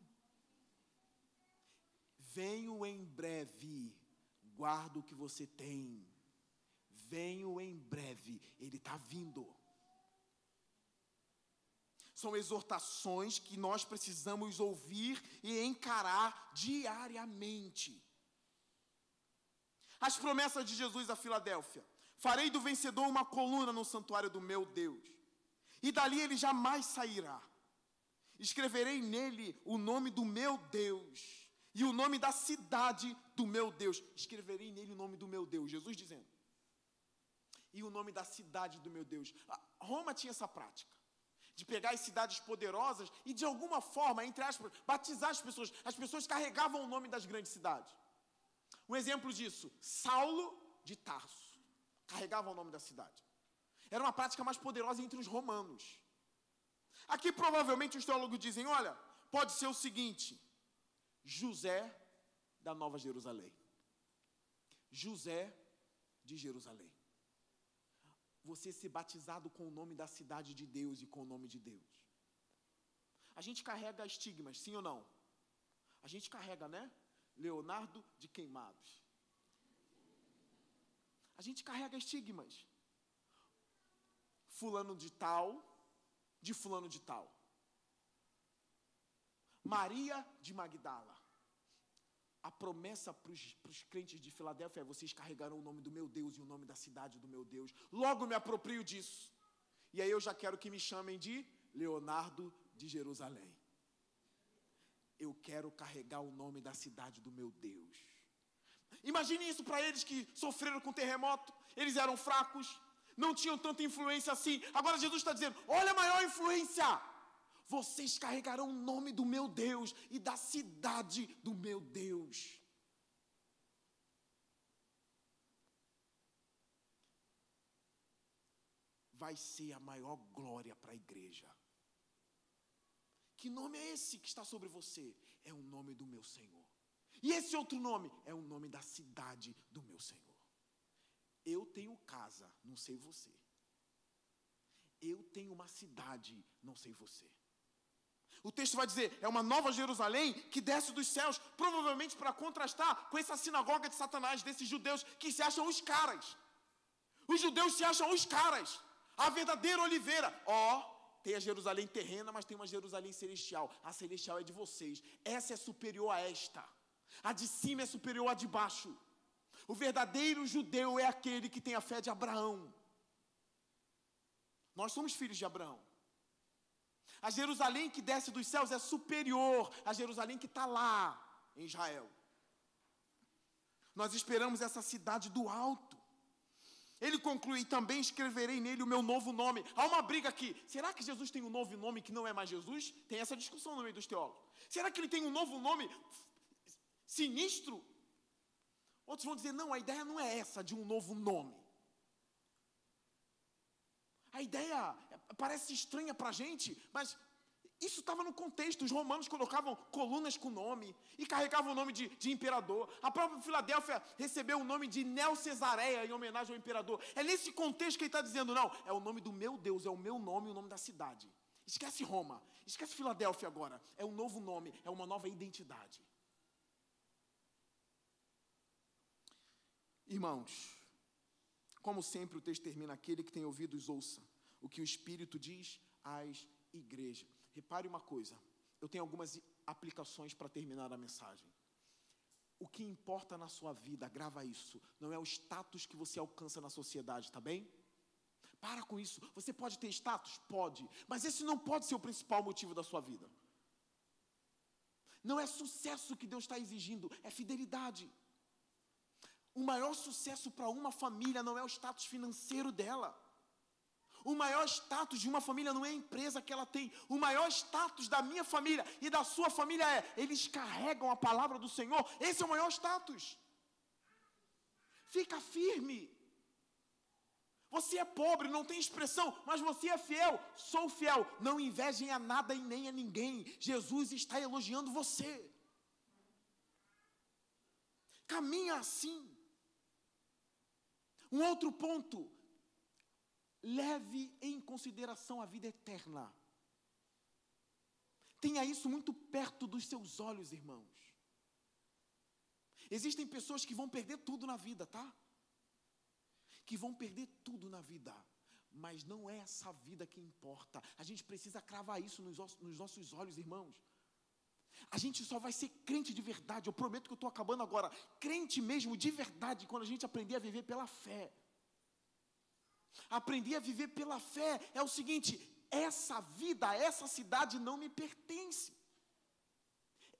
Venho em breve, guarda o que você tem. Venho em breve, Ele está vindo. São exortações que nós precisamos ouvir e encarar diariamente. As promessas de Jesus a Filadélfia: farei do vencedor uma coluna no santuário do meu Deus, e dali ele jamais sairá. Escreverei nele o nome do meu Deus, e o nome da cidade do meu Deus. Escreverei nele o nome do meu Deus, Jesus dizendo. E o nome da cidade do meu Deus. Roma tinha essa prática, de pegar as cidades poderosas e de alguma forma, entre aspas, batizar as pessoas. As pessoas carregavam o nome das grandes cidades. Um exemplo disso, Saulo de Tarso, carregava o nome da cidade. Era uma prática mais poderosa entre os romanos. Aqui provavelmente os teólogos dizem: olha, pode ser o seguinte: José da Nova Jerusalém. José de Jerusalém. Você ser batizado com o nome da cidade de Deus e com o nome de Deus. A gente carrega estigmas, sim ou não? A gente carrega, né? Leonardo de Queimados. A gente carrega estigmas. Fulano de tal, de fulano de tal. Maria de Magdala. A promessa para os crentes de Filadélfia é: vocês carregarão o nome do meu Deus e o nome da cidade do meu Deus. Logo me aproprio disso. E aí eu já quero que me chamem de Leonardo de Jerusalém. Eu quero carregar o nome da cidade do meu Deus. Imagine isso para eles que sofreram com terremoto. Eles eram fracos, não tinham tanta influência assim. Agora Jesus está dizendo: olha a maior influência. Vocês carregarão o nome do meu Deus e da cidade do meu Deus. Vai ser a maior glória para a igreja. Que nome é esse que está sobre você? É o nome do meu Senhor. E esse outro nome é o nome da cidade do meu Senhor. Eu tenho casa, não sei você. Eu tenho uma cidade, não sei você. O texto vai dizer: é uma nova Jerusalém que desce dos céus, provavelmente para contrastar com essa sinagoga de Satanás, desses judeus que se acham os caras. Os judeus se acham os caras, a verdadeira oliveira. Tem a Jerusalém terrena, mas tem uma Jerusalém celestial. A celestial é de vocês. Essa é superior a esta. A de cima é superior à de baixo. O verdadeiro judeu é aquele que tem a fé de Abraão. Nós somos filhos de Abraão. A Jerusalém que desce dos céus é superior à Jerusalém que está lá. em Israel. Nós esperamos essa cidade do alto. Ele conclui: também escreverei nele o meu novo nome. Há uma briga aqui. Será que Jesus tem um novo nome que não é mais Jesus? Tem essa discussão no meio dos teólogos. Será que ele tem um novo nome sinistro? Outros vão dizer: não, a ideia não é essa de um novo nome. A ideia parece estranha para a gente, mas isso estava no contexto. Os romanos colocavam colunas com nome e carregavam o nome de imperador. A própria Filadélfia recebeu o nome de Neo-Cesareia em homenagem ao imperador. É nesse contexto que ele está dizendo: não, é o nome do meu Deus, é o meu nome e o nome da cidade. Esquece Roma, esquece Filadélfia agora. É um novo nome, é uma nova identidade. Irmãos, como sempre, o texto termina: aquele que tem ouvidos, ouça o que o Espírito diz às igrejas. Repare uma coisa, eu tenho algumas aplicações para terminar a mensagem. O que importa na sua vida, grava isso, não é o status que você alcança na sociedade, tá bem? Para com isso. Você pode ter status? Pode, mas esse não pode ser o principal motivo da sua vida. Não é sucesso que Deus está exigindo, é fidelidade. O maior sucesso para uma família não é o status financeiro dela. O maior status de uma família não é a empresa que ela tem. O maior status da minha família e da sua família é: eles carregam a palavra do Senhor. Esse é o maior status. Fica firme. Você é pobre, não tem expressão, mas você é fiel. Sou fiel. Não invejem a nada e nem a ninguém. Jesus está elogiando você. Caminha assim. Um outro ponto: leve em consideração a vida eterna. Tenha isso muito perto dos seus olhos, irmãos. Existem pessoas que vão perder tudo na vida, tá? Que vão perder tudo na vida. Mas não é essa vida que importa. A gente precisa cravar isso nos nossos olhos, irmãos. A gente só vai ser crente de verdade. Eu prometo que eu estou acabando agora. Crente mesmo de verdade, quando a gente aprender a viver pela fé. Aprender a viver pela fé é o seguinte: essa vida, essa cidade não me pertence.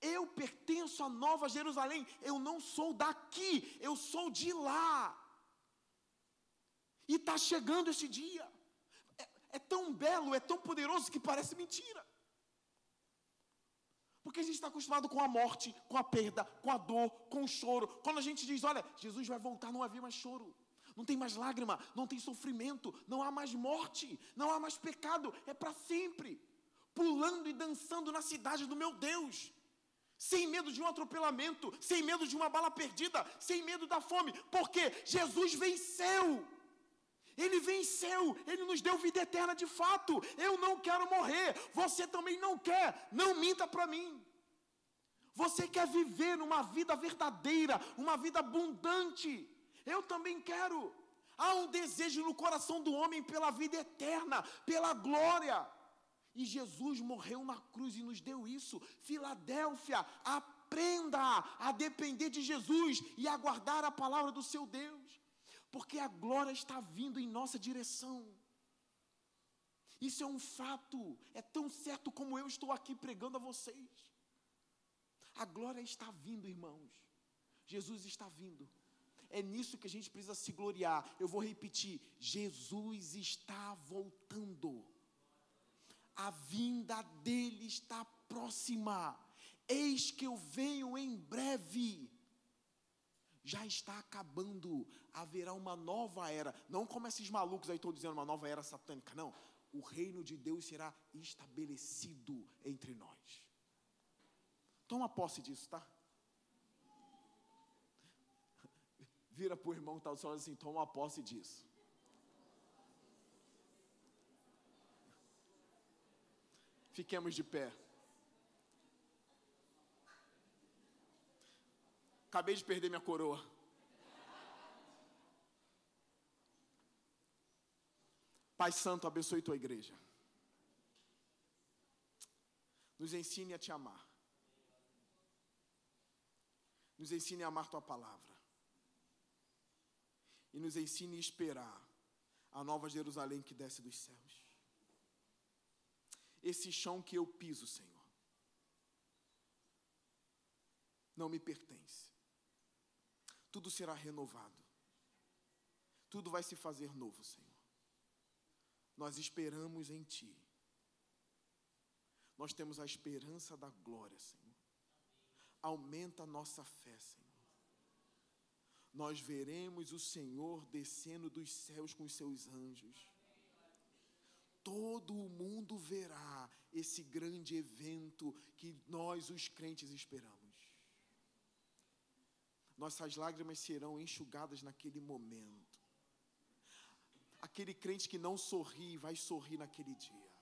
Eu pertenço à Nova Jerusalém. Eu não sou daqui, eu sou de lá. E está chegando esse dia. É tão belo, é tão poderoso que parece mentira. Porque a gente está acostumado com a morte, com a perda, com a dor, com o choro. Quando a gente diz: olha, Jesus vai voltar, não vai haver mais choro. Não tem mais lágrima, não tem sofrimento, não há mais morte, não há mais pecado, é para sempre. Pulando e dançando na cidade do meu Deus. Sem medo de um atropelamento, sem medo de uma bala perdida, sem medo da fome. Porque Jesus venceu. Ele venceu, Ele nos deu vida eterna de fato. Eu não quero morrer, você também não quer. Não minta para mim. Você quer viver uma vida verdadeira, uma vida abundante. Eu também quero. Há um desejo no coração do homem pela vida eterna, pela glória. E Jesus morreu na cruz e nos deu isso. Filadélfia, aprenda a depender de Jesus e a guardar a palavra do seu Deus. Porque a glória está vindo em nossa direção. Isso é um fato. É tão certo como eu estou aqui pregando a vocês. A glória está vindo, irmãos. Jesus está vindo. É nisso que a gente precisa se gloriar. Eu vou repetir: Jesus está voltando. A vinda dele está próxima. Eis que eu venho em breve. Já está acabando. Haverá uma nova era. Não como esses malucos aí estão dizendo uma nova era satânica. Não. O reino de Deus será estabelecido entre nós. Toma posse disso, tá? Vira para o irmão que está do seu lado assim: toma posse disso. Fiquemos de pé. Acabei de perder minha coroa. Pai Santo, abençoe tua igreja. Nos ensine a te amar. Nos ensine a amar tua palavra. E nos ensine a esperar a nova Jerusalém que desce dos céus. Esse chão que eu piso, Senhor, não me pertence. Tudo será renovado. Tudo vai se fazer novo, Senhor. Nós esperamos em Ti. Nós temos a esperança da glória, Senhor. Aumenta a nossa fé, Senhor. Nós veremos o Senhor descendo dos céus com os seus anjos. Todo o mundo verá esse grande evento que nós, os crentes, esperamos. Nossas lágrimas serão enxugadas naquele momento. Aquele crente que não sorri, vai sorrir naquele dia.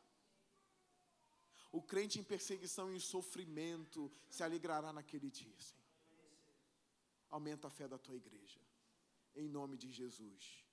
O crente em perseguição e em sofrimento se alegrará naquele dia, Senhor. Aumenta a fé da Tua igreja. Em nome de Jesus.